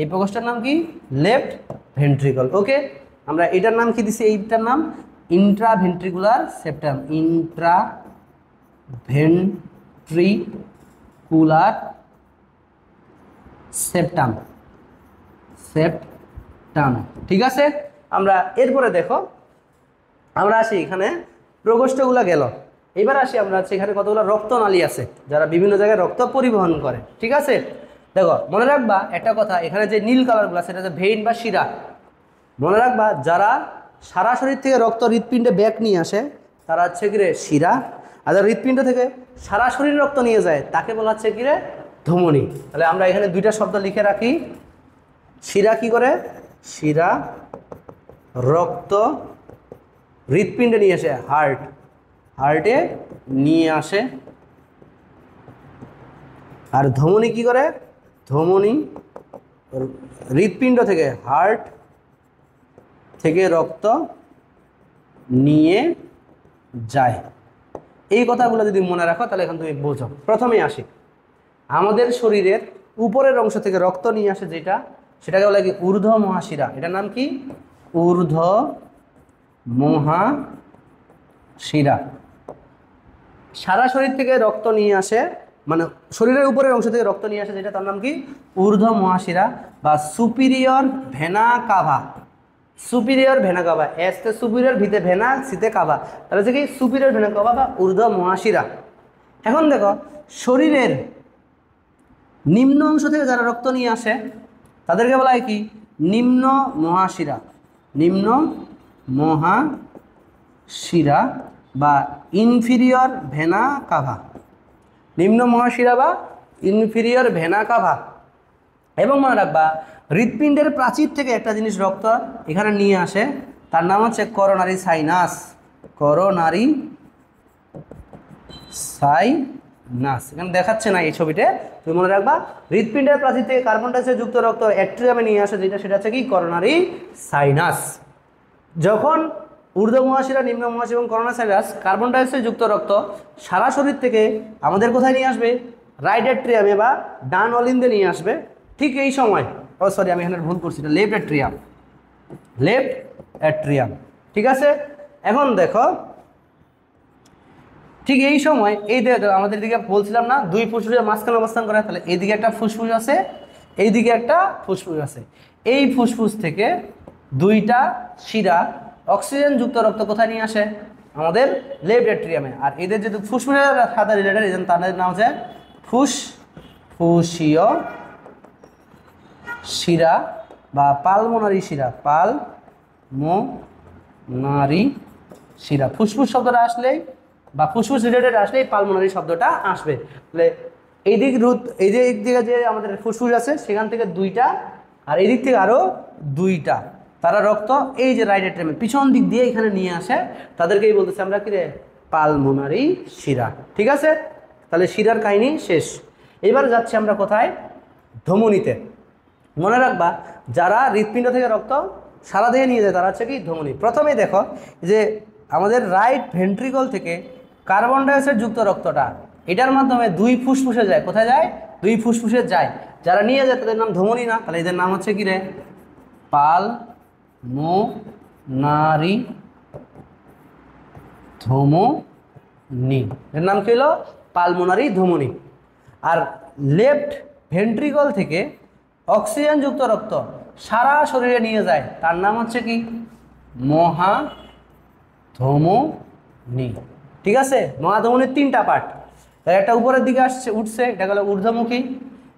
S1: এই প্রকোষ্ঠটার নাম কি লেফট ভেন্ট্রিকল। ওকে, আমরা এটার নাম কি দিছি, এইটার নাম Intra ventricular septum, Intra ventricular septum, septum, ঠিক আছে। আমরা এরপরে দেখো, আমরা আসি এখানে প্রকোষ্ঠগুলো গেল, এবার আসি আমরা এখানে কতগুলো রক্তনালী আছে যারা বিভিন্ন জায়গায় রক্ত পরিবহন করে, ঠিক আছে। দেখো মনে রাখবা একটা কথা, এখানে যে নীল কালারগুলো সেটা হচ্ছে ভেইন বা শিরা। মনে রাখবা যারা সারা শরীর থেকে রক্ত হৃৎপিণ্ডে ব্যাক নিয়ে আসে তারা হচ্ছে কি রে শিরা, আর যারা হৃৎপিণ্ড থেকে সারা শরীর রক্ত নিয়ে যায় তাকে বলা হচ্ছে কি রে ধমনী। তাহলে আমরা এখানে দুইটা শব্দ লিখে রাখি, শিরা কি করে, শিরা রক্ত হৃৎপিণ্ডে নিয়ে আসে, হার্টে নিয়ে আসে। আর ধমনী কি করে, ধমনী হৃৎপিণ্ড থেকে হার্ট থেকে রক্ত নিয়ে যায়। এই কথাগুলো যদি মনে রাখো তাহলে এখন তুমি বোঝো। প্রথমেই আসি, আমাদের শরীরের উপরের অংশ থেকে রক্ত নিয়ে আসে যেটা, সেটাকে বলে কি ঊর্ধ্ব মহাশিরা। এটার নাম কি ঊর্ধ্ব মহাশিরা। সারা শরীর থেকে রক্ত নিয়ে আসে মানে শরীরের উপরের অংশ থেকে রক্ত নিয়ে আসে, যেটা তার নাম কি ঊর্ধ্ব মহাশিরা বা superior vena cava. Superior vena cava, এসতে সুপিরিয়র, ভিতে ভেনা, সিতে কাভা, তাহলে হচ্ছে কি সুপিরিয়র ভেনা কাভা বা ঊর্ধ্ব মহাশিরা। এখন দেখো শরীরের নিম্ন অংশ থেকে যারা রক্ত নিয়ে আসে তাদেরকে বলা হয় কি নিম্ন মহাশিরা, নিম্ন মহাশিরা বা ইনফিরিয়র ভেনা কাভা, নিম্ন মহাশিরা বা ইনফিরিয়র ভেনা কাভা। এবং মনে রাখবা হৃৎপিণ্ডের প্রাচীর থেকে একটা জিনিস রক্ত এখানে নিয়ে আসে, তার নাম হচ্ছে করোনারি সাইনাস, করোনারি সাইনাস। এখানে দেখাচ্ছে না এই ছবিতে, তুমি মনে রাখবা হৃৎপিণ্ডের প্রাচীর থেকে কার্বন ডাইঅক্সাইড যুক্ত রক্ত অ্যাট্রিয়ামে নিয়ে আসে, যেটা সেটা হচ্ছে কি করোনারি সাইনাস। যখন ঊর্ধ্ব মহাশিরা, নিম্ন মহাশিরা এবং করোনারি সাইনাস কার্বন ডাইঅক্সাইড যুক্ত রক্ত সারা শরীর থেকে আমাদের কোথায় নিয়ে আসবে, রাইট অ্যাট্রিয়ামে বা ডান অলিন্দে নিয়ে আসবে। ঠিক এই সময়, ও সরি আমি এখানে ভুল করছি, লেফট অ্যাট্রিয়াম, লেফট অ্যাট্রিয়াম, ঠিক আছে। এখন দেখো ঠিক এই সময় এই আমাদের দিকে বলছিলাম না দুই ফুসফুসের মাঝখানে অবস্থান করে, তাহলে এইদিকে একটা ফুসফুস আছে, এইদিকে একটা ফুসফুস আছে। এই ফুসফুস থেকে দুইটা শিরা অক্সিজেন যুক্ত রক্ত কোথায় নিয়ে আসে, আমাদের লেফট অ্যাট্রিয়ামে। আর এদের যেহেতু ফুসফুসের সাথে রিলেটেড, এই জন্য তাদের নাম হচ্ছে ফুসফুসীয় শিরা বা পালমোনারি শিরা, পালমোনারি শিরা। ফুসফুস শব্দটা আসলেই বা ফুসফুস রিলেটেড আসলেই পালমোনারি শব্দটা আসবে। তাহলে এই দিক এই দিকে যে আমাদের ফুসফুস আছে সেখান থেকে দুইটা, আর এই দিক থেকে আরও দুইটা, তারা রক্ত এই যে রাইট অ্যাট্রিয়ামে পিছন দিক দিয়ে এখানে নিয়ে আসে, তাদেরকেই বলতেছে আমরা কি রে পালমোনারি শিরা, ঠিক আছে। তাহলে শিরার কাহিনী শেষ। এবার যাচ্ছি আমরা কোথায়, ধমনীতে। মনে রাখবা যারা হৃৎপিণ্ড থেকে রক্ত সারা দেহে নিয়ে যায় তারা হচ্ছে কি ধমনী। প্রথমে দেখো যে আমাদের রাইট ভেন্ট্রিকল থেকে কার্বন ডাইঅক্সাইড যুক্ত রক্তটা এটার মাধ্যমে দুই ফুসফুসে যায়, কোথায় যায়, দুই ফুসফুসে যায়। যারা নিয়ে যায় তাদের নাম ধমনী না, তাহলে এদের নাম হচ্ছে কি রে পালমোনারি ধমনী, এর নাম কি হলো পালমোনারি ধমনী। আর লেফট ভেন্ট্রিকল থেকে অক্সিজেন যুক্ত রক্ত সারা শরীরে নিয়ে যায়, তার নাম হচ্ছে কি মহাধমনী, ঠিক আছে। মহাধমনীর তিনটা পার্ট, একটা উপরের দিকে আসছে উঠছে, এটা গেল ঊর্ধ্বমুখী,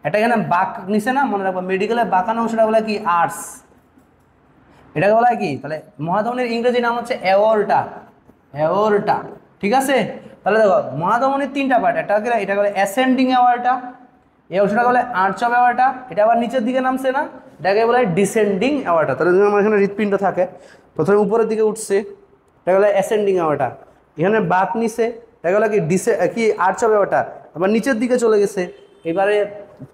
S1: এটা এখানে বাঁক নিচে না, মনে রাখবো মেডিকেলে বাঁকানো অংশটা বলে কি আর্টস, এটাকে বলা হয় কি, তাহলে মহাধমনীর ইংরেজি নাম হচ্ছে অ্যাওর্টা, অ্যাওর্টা, ঠিক আছে। তাহলে দেখো মহাধমনীর তিনটা পার্ট, এটা বলে অ্যাসেন্ডিং অ্যাওর্টা, এই অংশটা বলে আর্চ অফ অ্যাওর্টা, এটা আবার নিচের দিকে নামছে না, এটাকে বলে ডিসেন্ডিং অ্যাওর্টা। তাহলে যদি আমার এখানে হৃৎপিণ্ড থাকে, প্রথমে উপরের দিকে উঠছে, এটা বলে অ্যাসেন্ডিং অ্যাওর্টা, এখানে বাঁক নিছে, এটা বলে কি আর্চ অফ অ্যাওর্টা, আবার নিচের দিকে চলে গেছে, এবারে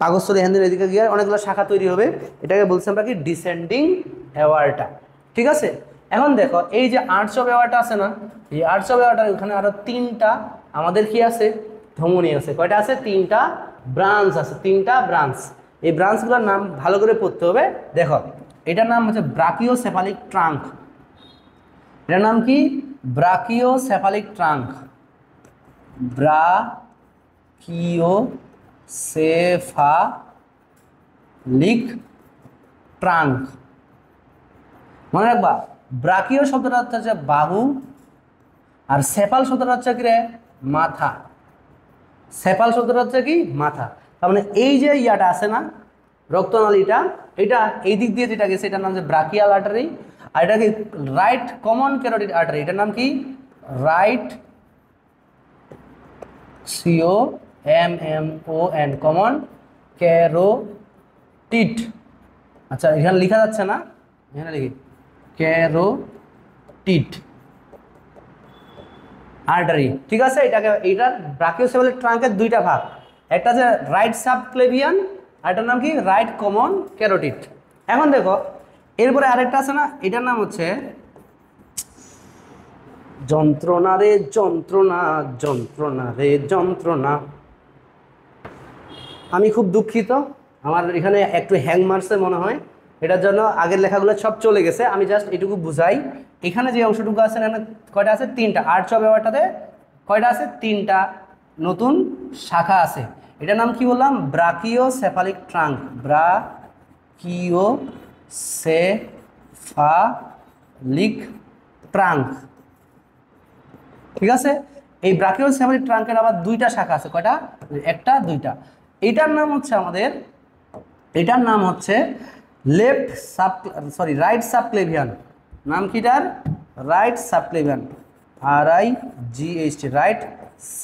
S1: পাকস্থলী হ্যান্ডেল এদিকে গিয়ে অনেকগুলো শাখা তৈরি হবে, এটাকে বলছি আমরা কি ডিসেন্ডিং অ্যাওর্টা, ঠিক আছে। এখন দেখো এই যে আর্চ অফ অ্যাওর্টা আছে না, এই আর্চ অফ অ্যাওর্টার ওখানে আরো তিনটা আমাদের কি আছে, ধমনী আছে। কয়টা আছে, তিনটা ব্রাঞ্চ আছে, তিনটা ব্রাঞ্চ। এই ব্রাঞ্চগুলোর নাম ভালো করে পড়তে হবে। দেখো এটার নাম হচ্ছে ব্রাকিওসেফালিক ট্রাঙ্ক, এটার নাম কি ব্রাকিওসেফালিক ট্রাঙ্ক, ব্রাকিওসেফালিক ট্রাঙ্ক। মনে রাখবা ব্রাকিও শব্দটা হচ্ছে বাহু, আর সেফাল শব্দটা হচ্ছে কি রে মাথা, সেফাল শব্দটা হচ্ছে কি মাথা। তার মানে এই যে ইয়াটা আছে না রক্তনালীটা, এটা এই দিক দিয়ে যেটা গেছে এটার নাম হচ্ছে ব্রাকিয়াল আর্টারি, আর এটা কি রাইট কমন ক্যারোটিড আর্টারি, এটার নাম কি রাইট COMMON কমন ক্যারোটিড। আচ্ছা এখানে লেখা যাচ্ছে না, এখানে লিখি ক্যারোটিড আর্টারি, ঠিক আছে। এইটার ব্রাকিওসেফালিক ট্রাঙ্কের দুইটা ভাগ, একটা আছে রাইট সাবক্লেভিয়ান, আর এটার নাম কি রাইট কমন ক্যারোটিড। এখন দেখো এরপরে আরেকটা আছে না, এটার নাম হচ্ছে যন্ত্রণা রে যন্ত্রণা, যন্ত্রণা রে যন্ত্রণা। আমি খুব দুঃখিত, আমার এখানে একটু হ্যাং মারছে মনে হয়, এটার জন্য আগের লেখাগুলো সব চলে গেছে। আমি জাস্ট এটুকু বুঝাই, এখানে যে অংশটুকু আছে এখানে কয়টা আছে, তিনটা। আর্চ অফ অ্যাওর্টাতে কয়টা আছে, তিনটা নতুন শাখা আছে। এটার নাম কি বললাম? Brachiocephalic trunk. ব্রাকিওসেফালিক ট্রাঙ্ক, ঠিক আছে। এই ব্রাকিওসেফালিক ট্রাঙ্কের আবার দুইটা শাখা আছে। কয়টা? একটা, দুইটা। এটার নাম হচ্ছে আমাদের, এটার নাম হচ্ছে রাইট সাবক্লেভিয়ান। নাম কি তার? Right subclavian, RIGHT, right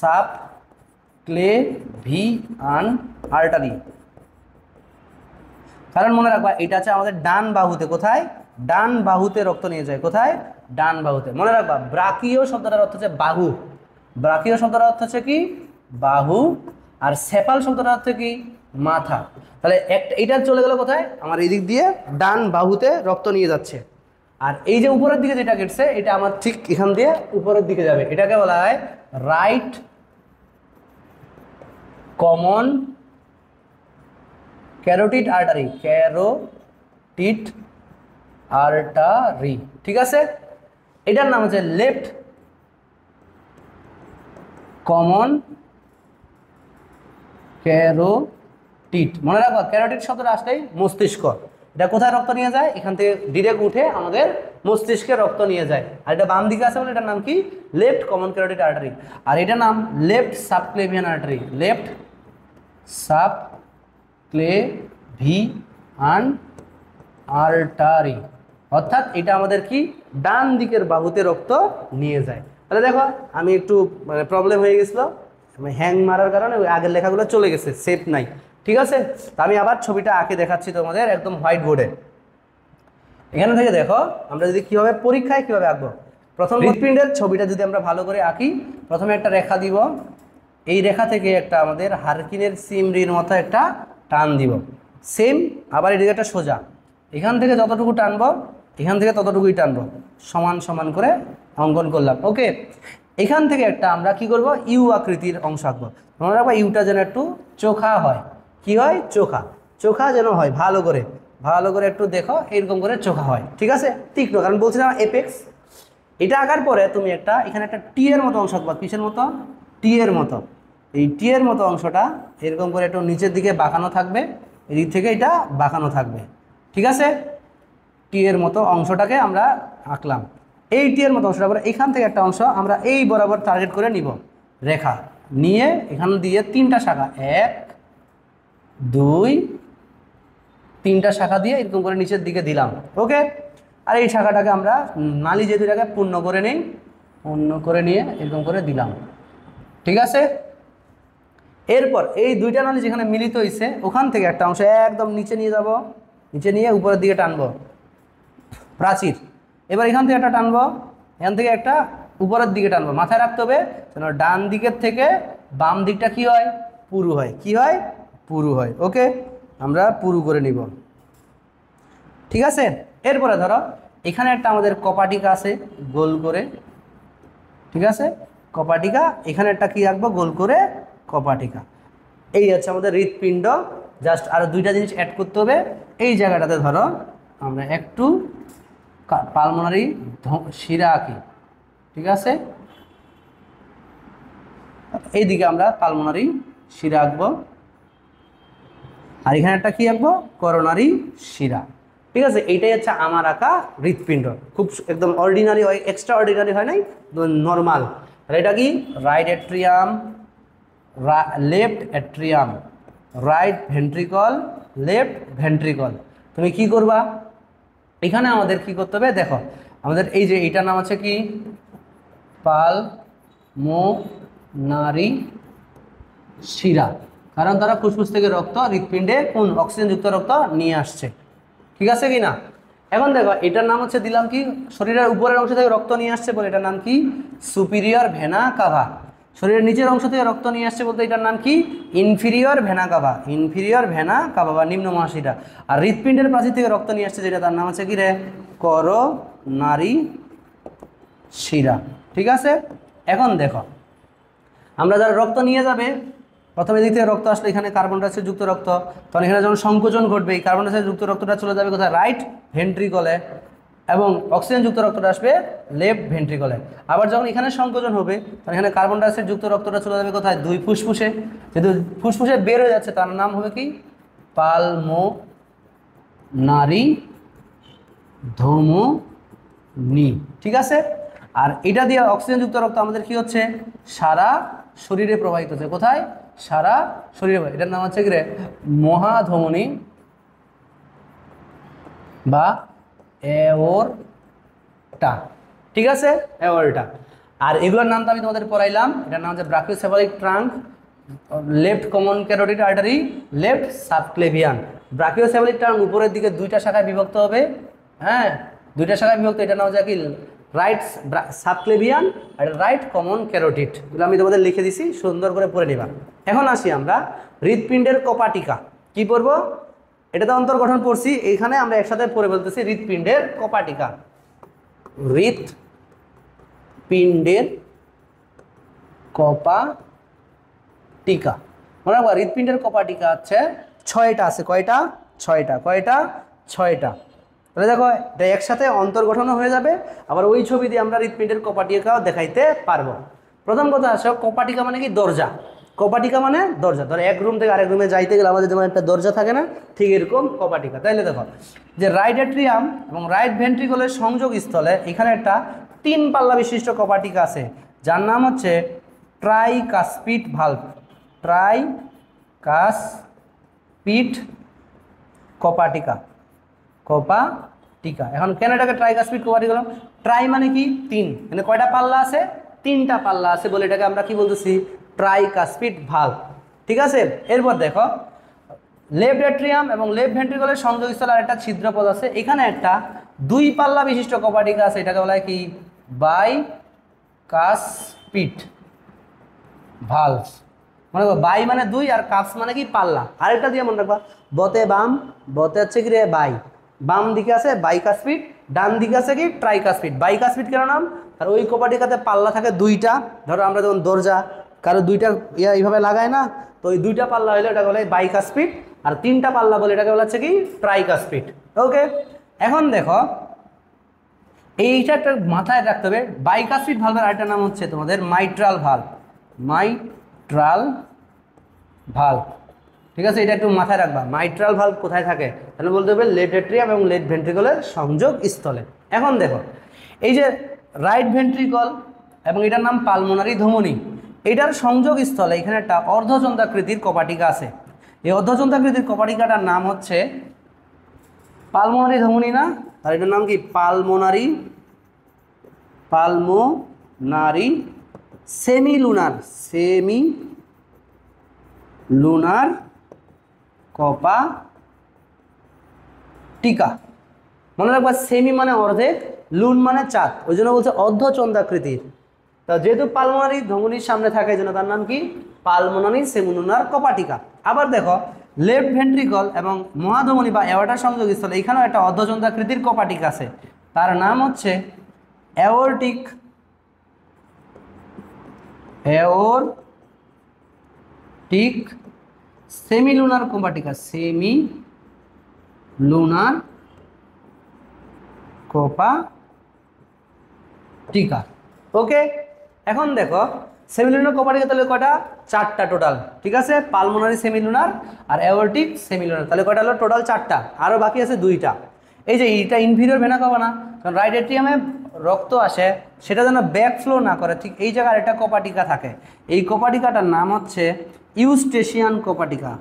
S1: subclavian artery. কারণ মনে রাখবা এটা আছে আমাদের ডান বাহুতে। কোথায়? ডান বাহুতে রক্ত নিয়ে যায়। কোথায়? ডান বাহুতে। মনে রাখবা ব্রাকিও শব্দটার অর্থ হচ্ছে বাহু। ব্রাকিও শব্দটার অর্থ হচ্ছে কি? বাহু। আর সেফাল শব্দটার অর্থ কি? মাথা। তাহলে এটা চলে গেল কোথায়? আমার এই দিক দিয়ে ডান বাহুতে রক্ত নিয়ে যাচ্ছে। আর এই যে উপরের দিকে যেটা গেছে এটা আমার ঠিক এখান দিয়ে উপরের দিকে যাবে। এটাকে বলা হয় right common carotid artery. Carotid artery, ঠিক আছে। এটার নাম হচ্ছে লেফট কমন ক্যারোটিড। মনে রাখবা ক্যারোটিড শব্দটা আসলেই মস্তিষ্ক। এটা কোথায় রক্ত নিয়ে যায়? এখান থেকে ডিরেক্ট উঠে আমাদের মস্তিষ্কে রক্ত নিয়ে যায়। আর এটা বাম দিকে আছে বলে এটার নাম কি? Left common carotid artery. আর এটার নাম left subclavian artery. Left subclavian artery, অর্থাৎ এটা আমাদের কি? ডান দিকের বাহুতে রক্ত নিয়ে যায়। তাহলে দেখো আমি একটু মানে প্রবলেম হয়ে গেছিলো, হ্যাং মারার কারণে ওই আগের লেখাগুলো চলে গেছে, সেভ নাই, ঠিক আছে। তা আমি আবার ছবিটা আঁকে দেখাচ্ছি তোমাদের একদম হোয়াইট বোর্ডে। এখানে থেকে দেখো আমরা যদি কীভাবে পরীক্ষায় কীভাবে আঁকবো। প্রথম হৃৎপিণ্ডের ছবিটা যদি আমরা ভালো করে আঁকি, প্রথমে একটা রেখা দিব। এই রেখা থেকে একটা আমাদের হারকিনের সিমরির মতো একটা টান দিব। সেম আবার এদিকে একটা সোজা, এখান থেকে যতটুকু টানবো এখান থেকে ততটুকুই টানবো, সমান সমান করে অঙ্কন করলাম। ওকে, এখান থেকে একটা আমরা কি করব? ইউ আকৃতির অংশ আঁকবো। মনে রাখবো ইউটা যেন একটু চোখা হয়। কি হয়? চোখা। চোখা যেন হয় ভালো করে, ভালো করে একটু দেখো এরকম করে চোখা হয়, ঠিক আছে। তীক্ষ্ণ, কারণ বলছিলাম এপেক্স। এটা আঁকার পরে তুমি একটা এখানে একটা টি এর মতো অংশ আঁকবা। কিসের মতো? টি এর মতো। এই টি এর মতো অংশটা এরকম করে একটু নিচের দিকে বাঁকানো থাকবে, এদিক থেকে এটা বাঁকানো থাকবে, ঠিক আছে। টি এর মতো অংশটাকে আমরা আঁকলাম। এই টি এর মতো অংশটা পরে এখান থেকে একটা অংশ আমরা এই বরাবর টার্গেট করে নিব, রেখা নিয়ে এখান দিয়ে তিনটা শাখা, 1 2 তিনটা শাখা দিয়ে এরকম করে নিচের দিকে দিলাম। ওকে, আর এই শাখাটাকে আমরা নালি যেহেতু এটাকে পূর্ণ করে নিই, পূর্ণ করে নিয়ে এরকম করে দিলাম, ঠিক আছে। এরপর এই দুইটা নালি যেখানে মিলিত হয়েছে ওখান থেকে একটা অংশ একদম নিচে নিয়ে যাব, নিচে নিয়ে উপরের দিকে টানবো, প্রাচীর। এবার এখান থেকে একটা টানবো, এখান থেকে একটা উপরের দিকে টানবো। মাথায় রাখতে হবে যেন ডান দিকের থেকে বাম দিকটা কি হয়? পুরু হয়। কি হয়? পুরু হয়। ওকে, আমরা পুরু করে নিব, ঠিক আছে। এরপরে ধরো এখানে একটা আমাদের কপাটিকা আছে গোল করে, ঠিক আছে। কপাটিকা, এখানে একটা কি আঁকবো? গোল করে কপাটিকা। এই হচ্ছে আমাদের হৃৎপিণ্ড। জাস্ট আরও দুইটা জিনিস অ্যাড করতে হবে। এই জায়গাটাতে ধরো আমরা একটু পালমোনারি শিরা আঁকি, ঠিক আছে। এইদিকে আমরা পালমোনারি শিরা আঁকবো, আর এখানে একটা কি আঁকবো? করোনারি শিরা, ঠিক আছে। এইটাই হচ্ছে আমার আঁকা হৃৎপিণ্ড। খুব একদম অর্ডিনারি হয়, এক্সট্রা অর্ডিনারি হয় নাই, নর্মাল। তাহলে এটা কি? Right atrium, left atrium, right ventricle, left ventricle. তুমি কি করবা? এখানে আমাদের কি করতে হবে? দেখো আমাদের এই যে এইটার নাম আছে কি? পালমোনারি শিরা, কারণ তারা ফুসফুস থেকে রক্ত হৃৎপিণ্ডে কোন অক্সিজেনযুক্ত রক্ত নিয়ে আসছে, ঠিক আছে কি না। এখন দেখো এটার নাম হচ্ছে দিলাম কি? শরীরের উপরের অংশ থেকে রক্ত নিয়ে আসছে বলে এটার নাম কি? Superior vena CAVA. শরীরের নিচের অংশ থেকে রক্ত নিয়ে আসছে বলতে এটার নাম কি? Inferior vena CAVA. Inferior vena CAVA বা নিম্ন মহাশিরা। আর হৃৎপিণ্ডের প্রাচীর থেকে রক্ত নিয়ে আসছে যেটা, তার নাম হচ্ছে কি রে? করোনারি শিরা, ঠিক আছে। এখন দেখো আমরা যারা রক্ত নিয়ে যাবে, প্রথমে দিক থেকে রক্ত আসলে এখানে কার্বন ডাইঅক্সাইড যুক্ত রক্ত, তখন এখানে যখন সংকোচন ঘটবে এই কার্বন ডাইঅক্সাইড যুক্ত রক্তটা চলে যাবে কোথায়? রাইট ভেন্ট্রিকলে। এবং অক্সিজেন যুক্ত রক্তটা আসবে লেফট ভেন্ট্রিকলে। আবার যখন এখানে সংকোচন হবে তখন এখানে কার্বন ডাইঅক্সাইড যুক্ত রক্তটা চলে যাবে কোথায়, দুই ফুসফুসে। যেহেতু ফুসফুসে বের হয়ে যাচ্ছে তার নাম হবে কি, পালমোনারি ধমনী। ঠিক আছে, আর এটা দিয়ে অক্সিজেন যুক্ত রক্ত আমাদের কি হচ্ছে, সারা শরীরে প্রবাহিত হচ্ছে। কোথায়, সারা শরীরে। এটার নাম হচ্ছে কি রে, মহাধমনী বা এওরটা। ঠিক আছে, এওরটা। আর এগুলোর নাম তো আমি তোমাদের পড়াইলাম। এটার নাম হচ্ছে brachiocephalic trunk, left common carotid artery, left subclavian. Brachiocephalic trunk উপরের দিকে দুইটা শাখায় বিভক্ত হবে, হ্যাঁ দুইটা শাখায় বিভক্ত। এটার নাম হচ্ছে কি, রাইট সাবক্লেভিয়ান আর রাইট কমন ক্যারোটিড। এগুলো আমি তোমাদের লিখে দিছি, সুন্দর করে পড়ে নিবা। এখন আসি আমরা হৃৎপিণ্ডের কপাটিকা। কি পড়বো, এটাতে অন্তর্গঠন পড়ছি, এইখানে আমরা একসাথে পড়ে বলতেছি হৃৎপিণ্ডের কপাটিকা। হৃৎপিণ্ডের কপাটিকা, মনে রাখবা হৃৎপিণ্ডের কপাটিকা আছে 6টা আছে। কয়টা, 6টা। কয়টা, 6টা। তাহলে দেখো এটা একসাথে অন্তর্গঠনও হয়ে যাবে, আবার ওই ছবি দিয়ে আমরা হৃৎপিণ্ডের কপাটিকাও দেখাইতে পারবো। প্রথম কথা আসো, কপাটিকা মানে কি, দরজা। কপাটিকা মানে দরজা। ধরো এক রুম থেকে আরেক রুমে যাইতে গেলে আমাদের যেমন একটা দরজা থাকে না, ঠিক এরকম কপাটিকা। তাইলে দেখো যে রাইট এট্রিয়াম এবং রাইট ভেন্ট্রিকলের সংযোগ স্থলে এখানে একটা 3 পাল্লা বিশিষ্ট কপাটিকা আছে, যার নাম হচ্ছে ট্রাইকাসপিড ভালভ। ট্রাইকাসপিড কপাটিকা, কপাটিকা। এখন কেন এটাকে ট্রাইকাসপিড কপাটিকা বললাম, ট্রাই মানে কি 3, মানে কয়টা পাল্লা আছে, 3টা পাল্লা আছে বলে এটাকে আমরা কি বলতেছি, ট্রাইকাসপিড ভালভ। ঠিক আছে, এরপর দেখো লেফট এট্রিয়াম এবং লেফট ভেন্ট্রিকলের সংযোগস্থলে আরেকটা ছিদ্রপথ আছে, এখানে একটা 2 পাল্লা বিশিষ্ট কপাটিকা আছে, এটাকে বলা হয় কি, বাইকাসপিড ভালভ। মনে রাখবো বাই মানে 2 আর কাপস মানে কি, পাল্লা। আরেকটা দিয়ে মনে রাখবা, বতে বাম, বতে হচ্ছে কি রে বাই, বাম দিকে আছে বাইকাসপিড, ডান দিকে আছে কি ট্রাইকাসপিড। বাইকাসপিড কেন নাম, আর ওই কপাটিকাতে পাল্লা থাকে 2টা। ধরো আমরা যখন দরজা কারো 2টা এইভাবে লাগায় না, তো ওই 2টা পাল্লা হলে এটাকে বলে বাইকাসপিড, আর 3টা পাল্লা বলে এটাকে বলা হচ্ছে কি, ট্রাইকাসপিড। ওকে, এখন দেখো এইটা একটা মাথায় রাখতে হবে, বাইকাসপিড ভালভের আরেকটা নাম হচ্ছে তোমাদের মাইট্রাল ভালভ। মাইট্রাল ভালভ, ঠিক আছে, এটা একটু মাথায় রাখবা। মাইট্রাল ভালভ কোথায় থাকে, তাহলে বলতে হবে লেফট এট্রিয়াম এবং লেফট ভেন্ট্রিকলের সংযোগ স্থলে। এখন দেখো এই যে রাইট ভেন্ট্রিকল এবং এটার নাম পালমোনারি ধমনী, এটার সংযোগ স্থলে এখানে একটা অর্ধচন্দ্রাকৃতির কপাটিকা আছে। এই অর্ধচন্দ্রাকৃতির কপাটিকাটার নাম হচ্ছে পালমোনারি ধমনী না, আর এটার নাম কি, পালমোনারি সেমিলুনার কপাটিকা। মনে রাখবা সেমি মানে অর্ধেক, লুন মানে চাঁদ, ওই জন্য বলছে অর্ধচন্দ্রাকৃতির। তা যেহেতু পালমোনারি ধমনীর সামনে থাকে এই জন্য তার নাম কি, পালমোনারি সেমিলুনার কপাটিকা। আবার দেখো লেফট ভেন্ট্রিকল এবং মহাধমনী বা অ্যাওর্টার সংযোগস্থলে এখানেও একটা অর্ধচন্দ্রাকৃতির কপাটিকা আছে, তার নাম হচ্ছে অ্যাওর্টিক সেমিলুনার কপাটিকা, সেমিলুনার কপাটিকা। ওকে, এখন দেখো সেমিলুনার কপাটিকা তাহলে কয়টা, 4টা টোটাল। ঠিক আছে, পালমোনারি সেমিলুনার আর অ্যাওর্টিক সেমিলুনার, তাহলে কয়টা হলো টোটাল, 4টা। আরও বাকি আছে 2টা। এই যে এইটা ইনফিরিয়র ভেনা কবা না, কারণ রাইট এট্রিয়ামে রক্ত আসে, সেটা যেন ব্যাক ফ্লো না করে, ঠিক এই জায়গায় একটা কপাটিকা থাকে। এই কপাটিকাটার নাম হচ্ছে ইউস্টেশিয়ান কপাটিকা।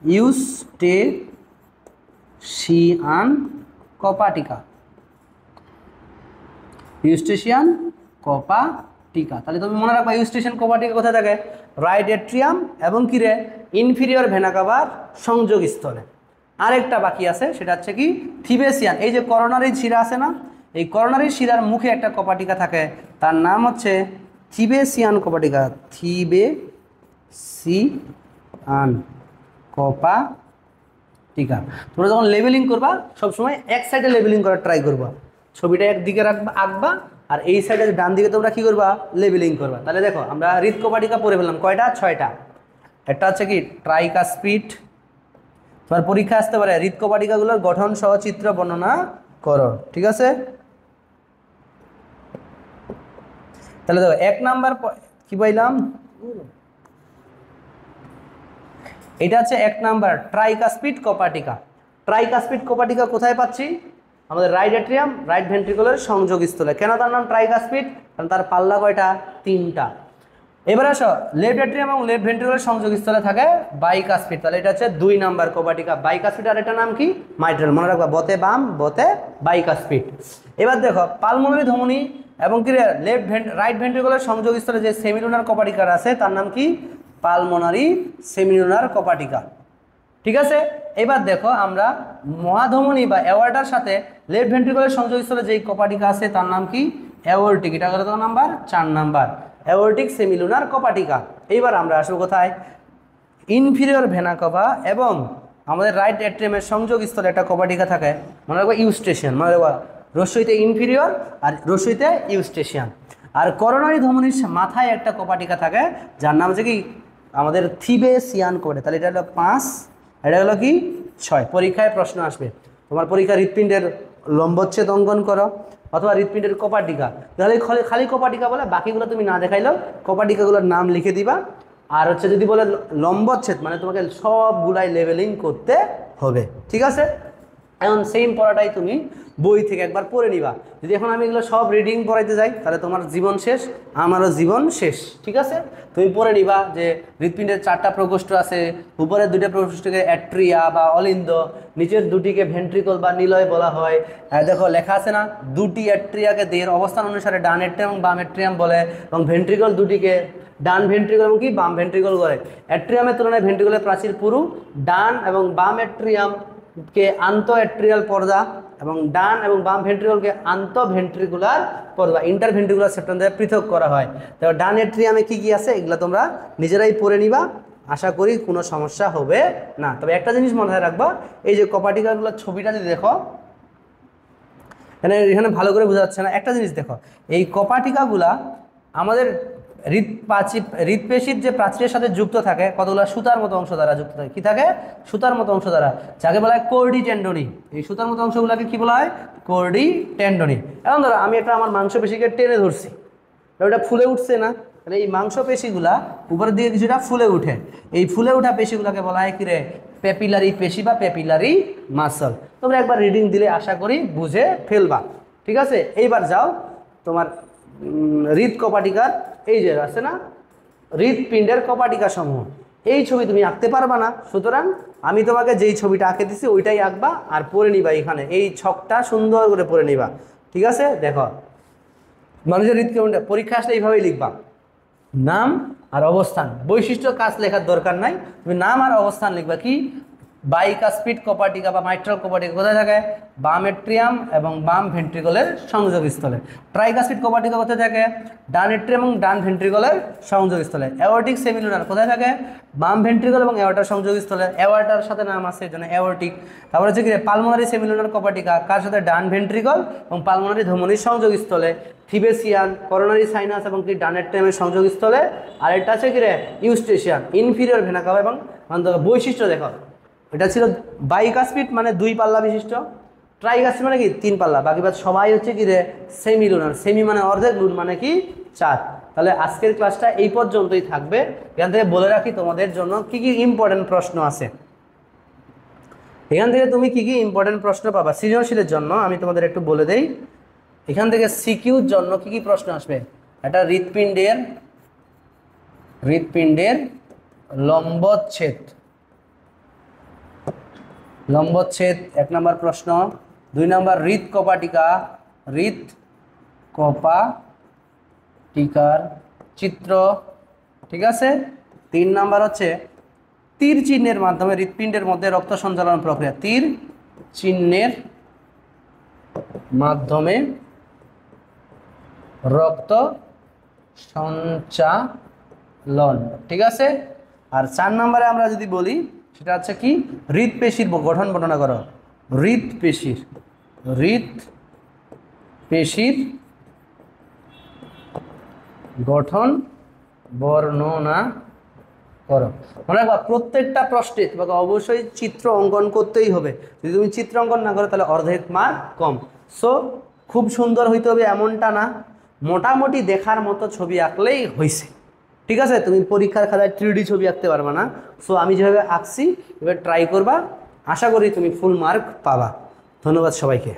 S1: ইউস্টেশিয়ান কপাটিকা। তাহলে তুমি মনে রাখবা ইউস্টেশিয়ান কপাটিকা কোথায় থাকে, রাইট এট্রিয়াম এবং কি রে, ইনফিরিয়র ভেনা কাভার সংযোগ স্থলে। আরেকটা বাকি আছে, সেটা হচ্ছে কি, থিবেসিয়ান। এই যে করোনারি শিরা আছে না, এই করোনারি শিরার মুখে একটা কপাটিকা থাকে, তার নাম হচ্ছে থিবেসিয়ান কপাটিকা। থিবেসিয়ান কপাটিকা। তোমরা যখন লেবেলিং করবা সবসময় এক সাইডে লেবেলিং করার ট্রাই করবা, ছবিটা একদিকে রাখবা, আঁকবা, আর এই সাইডে ডান দিকে তোমরা কি করবা, লেবেলিং করবা। তাহলে দেখো আমরা হৃদ কপাটিকা পড়ে ফেললাম, কয়টা, 6টা। একটা হচ্ছে কি ট্রাইকাসপিড। তোমার পরীক্ষা আসতে পারে হৃদ কপাটিকাগুলোর গঠন সহ চিত্র বর্ণনা করো। ঠিক আছে, তাহলে দেখো 1 নাম্বার কি পাইলাম, এটা হচ্ছে 1 নাম্বার ট্রাইকাসপিড কোপাটিকা। ট্রাইকাসপিড কোপাটিকা কোথায় পাচ্ছি? আমাদের রাইট এট্রিয়াম রাইট ভেন্ট্রিকুলার সংযোগস্থলে। কেন তার নাম ট্রাইকাসপিড? কারণ তার পাল্লা কয়টা? 3টা। এবার আসো লেফট এট্রিয়াম এবং লেফট ভেন্ট্রিকুলার সংযোগস্থলে থাকে বাইকাসপিড। তাহলে এটা হচ্ছে 2 নাম্বার কোপাটিকা বাইকাসপিড। আর এটা নাম কি? মাইট্রাল। মনে রাখবা বতে বাম বতে বাইকাসপিড। এবার দেখো পালমোনারি ধমনী এবং কি রাইট ভেন্ট্রিকুলার সংযোগস্থলে যে সেমিলুনার কোপাটিকা আছে তার নাম কি? পালমোনারি সেমিলুনার কোপাটিকা। ঠিক আছে। এবার দেখো আমরা মহাধমনী বা অ্যাওয়ার্টার সাথে লেফট ভেন্ট্রিকুলার সংযোগস্থলে যেই কোপাটিকা আছে তার নাম কি? অ্যাওর্টিক। এটা কত নাম্বার? 4 নাম্বার অ্যাওর্টিক সেমিলুনার কোপাটিকা। এইবার আমরা আসবো কোথায়? ইনফিরিয়র ভেনা কাভা এবং আমাদের রাইট এট্রিয়ামের সংযোগস্থলে একটা কোপাটিকা থাকে, মনে রাখবো ইউস্টেশিয়ান। মনে রাখবো রস্যইতে ইনফিরিয়র আর রস্যইতে ইউস্টেশিয়ান। আর করোনারি ধমনীর মাথায় একটা কোপাটিকা থাকে যার নাম হচ্ছে কি? আমাদের থিবেসিয়ান কোডে। তাহলে এটা হলো 5, এটা হলো কি 6। পরীক্ষায় প্রশ্ন আসবে, তোমার পরীক্ষা হৃৎপিণ্ডের লম্বচ্ছেদ অঙ্কন করো অথবা হৃৎপিণ্ডের কোপাটিকা। তাহলে খালি কোপাটিকা বলে বাকিগুলো তুমি না দেখাইলেও কোপাটিকাগুলোর নাম লিখে দিবা। আর হচ্ছে যদি বলে লম্বচ্ছেদ মানে তোমাকে সবগুলাই লেভেলিং করতে হবে। ঠিক আছে। এখন সেম পড়াটাই তুমি বই থেকে একবার পড়ে নিবা। যদি এখন আমি এগুলো সব রিডিং পড়াইতে যাই তাহলে তোমার জীবন শেষ, আমারও জীবন শেষ। ঠিক আছে। তুমি পড়ে নিবা যে হৃৎপিণ্ডের 4টা প্রকোষ্ঠ আছে, উপরের 2টা প্রকোষ্ঠকে অ্যাট্রিয়া বা অলিন্দ, নিচের 2টিকে ভেন্ট্রিকল বা নিলয় বলা হয়। দেখো লেখা আছে না, 2টি অ্যাট্রিয়াকে দেহের অবস্থান অনুসারে ডান এট্রিয়াম এবং বাম এট্রিয়াম বলে, এবং ভেন্ট্রিকল 2টিকে ডান ভেন্ট্রিকল এবং কি বাম ভেন্ট্রিকল বলে। অ্যাট্রিয়ামের তুলনায় ভেন্ট্রিকলের প্রাচীর পুরু। ডান এবং বাম এট্রিয়াম কে আন্তঃ এট্রিয়াল পর্দা এবং ডান এবং বাম ভেন্ট্রিকলকে আন্তঃ ভেন্ট্রিকুলার পর্দা ইন্টারভেন্ট্রিকুলার সেপ্টাম দ্বারা পৃথক করা হয়। তো ডান এট্রিয়ামে কি কি আছে এগুলো তোমরা নিজেরাই পড়ে নিবা, আশা করি কোনো সমস্যা হবে না। তবে একটা জিনিস মাথায় রাখবা, এই যে কোপাটিকাগুলোর ছবিটা যদি দেখো এখানে ভালো করে বোঝা যাচ্ছে না, একটা জিনিস দেখো, এই কোপাটিকাগুলা আমাদের হৃৎপেশির যে প্রাচীরের সাথে যুক্ত থাকে কতগুলো সুতার মতো অংশ দ্বারা যুক্ত থাকে। কি থাকে? সুতার মতো অংশ দ্বারা, যাকে বলা হয় কোর্ডি টেন্ডনি। এই সুতার মতো অংশগুলোকে কি বলা হয়? কোর্ডি টেন্ডনি। এখন ধরো আমি একটা আমার মাংসপেশিকে টেনে ধরছি, ওটা ফুলে উঠছে না, তাহলে এই মাংসপেশিগুলা উপরের দিকে কিছুটা ফুলে উঠে, এই ফুলে ওঠা পেশিগুলোকে বলা হয় কি রে? পেপিলারি পেশি বা পেপিলারি মাসল। তোমরা একবার রিডিং দিলে আশা করি বুঝে ফেলবা। ঠিক আছে। এইবার যাও তোমার হৃদ কোপাটিকার এই যে আছে না হৃৎপিণ্ডের কোপাটিকা সমূহ, এই ছবি তুমি আঁকতে পারবা না, সুতরাং আমি তোমাকে যেই ছবিটা আঁকে দিছি ওইটাই আঁকবা আর পড়ে নিবা। এখানে এই ছকটা সুন্দর করে পড়ে নিবা। ঠিক আছে। দেখো মানুষের হৃৎপিণ্ড পরীক্ষা আসলে এইভাবেই লিখবা, নাম আর অবস্থান, বৈশিষ্ট্য কাজ লেখার দরকার নাই, তুমি নাম আর অবস্থান লিখবা। কি? বাইকাসপিড কোপাটিকা বা মাইট্রাল কোপাটিকা কোথায় থাকে? বাম এট্রিয়াম এবং বাম ভেন্ট্রিকলের সংযোগস্থলে। ট্রাইকাসপিড কোপাটিকা কোথায় থাকে? ডান এট্রিয়াম এবং ডান ভেন্ট্রিকলের সংযোগস্থলে। অ্যাওর্টিক সেমিলুনার কোথায় থাকে? বাম ভেন্ট্রিকল এবং অ্যাওর্টার সংযোগস্থলে। অ্যাওর্টার সাথে নাম আছে এই জন্য অ্যাওর্টিক। তারপরে হচ্ছে কি পালমোনারি সেমিলুনার কোপাটিকা, কার সাথে? ডান ভেন্ট্রিকল এবং পালমোনারি ধমনির সংযোগস্থলে। থিবেসিয়ান করোনারি সাইনাস এবং কি ডান এট্রিয়ামের সংযোগস্থলে। আর এটা আছে কি রে? Eustachian inferior vena CAVA. এবং বৈশিষ্ট্য দেখো, এটা ছিল বাইকাসপিড মানে 2 পাল্লা বিশিষ্ট, ট্রাইকাসপিড মানে কি 3 পাল্লা, বাকি বাদ সবাই হচ্ছে কি রে? সেমিলুনার। সেমি মানে অর্ধেক, লুন মানে কি 4। তাহলে আজকের ক্লাসটা এই পর্যন্তই থাকবে। এখান থেকে বলে রাখি তোমাদের জন্য কি কি ইম্পর্টেন্ট প্রশ্ন আছে। এখান থেকে তুমি কি কি ইম্পর্টেন্ট প্রশ্ন পাবা সৃজনশীলের জন্য আমি তোমাদের একটু বলে দেই। এখান থেকে সিকিউর জন্য কি কি প্রশ্ন আসবে? এটা হৃৎপিণ্ডের লম্বচ্ছেদ 1 নম্বর প্রশ্ন। 2 নম্বর হৃদ কোপাটিকার চিত্র। ঠিক আছে। 3 নম্বর হচ্ছে তীর চিহ্নের মাধ্যমে হৃৎপিণ্ডের মধ্যে রক্ত সঞ্চালন প্রক্রিয়া। তীর চিহ্নের মাধ্যমে রক্ত সঞ্চালন। ঠিক আছে। আর 4 নম্বরে আমরা যদি বলি সেটা হচ্ছে কি? হৃৎপেশির গঠন বর্ণনা করো। হৃৎপেশির গঠন বর্ণনা করো। মনে রাখবা প্রত্যেকটা প্রশ্নে তোমাকে অবশ্যই চিত্র অঙ্কন করতেই হবে। যদি তুমি চিত্র অঙ্কন না করো তাহলে অর্ধেক মার্ক কম। সো খুব সুন্দর হইতে হবে এমনটা না, মোটামুটি দেখার মতো ছবি আঁকলেই হয়েছে। ঠিক আছে, তুমি পরীক্ষার খাতায় 3D ছবি আঁকতে পারবে না। সো আমি যেভাবে আঁকছি এবার ট্রাই করবা, আশা করি তুমি ফুল মার্ক পাবা। ধন্যবাদ সবাইকে।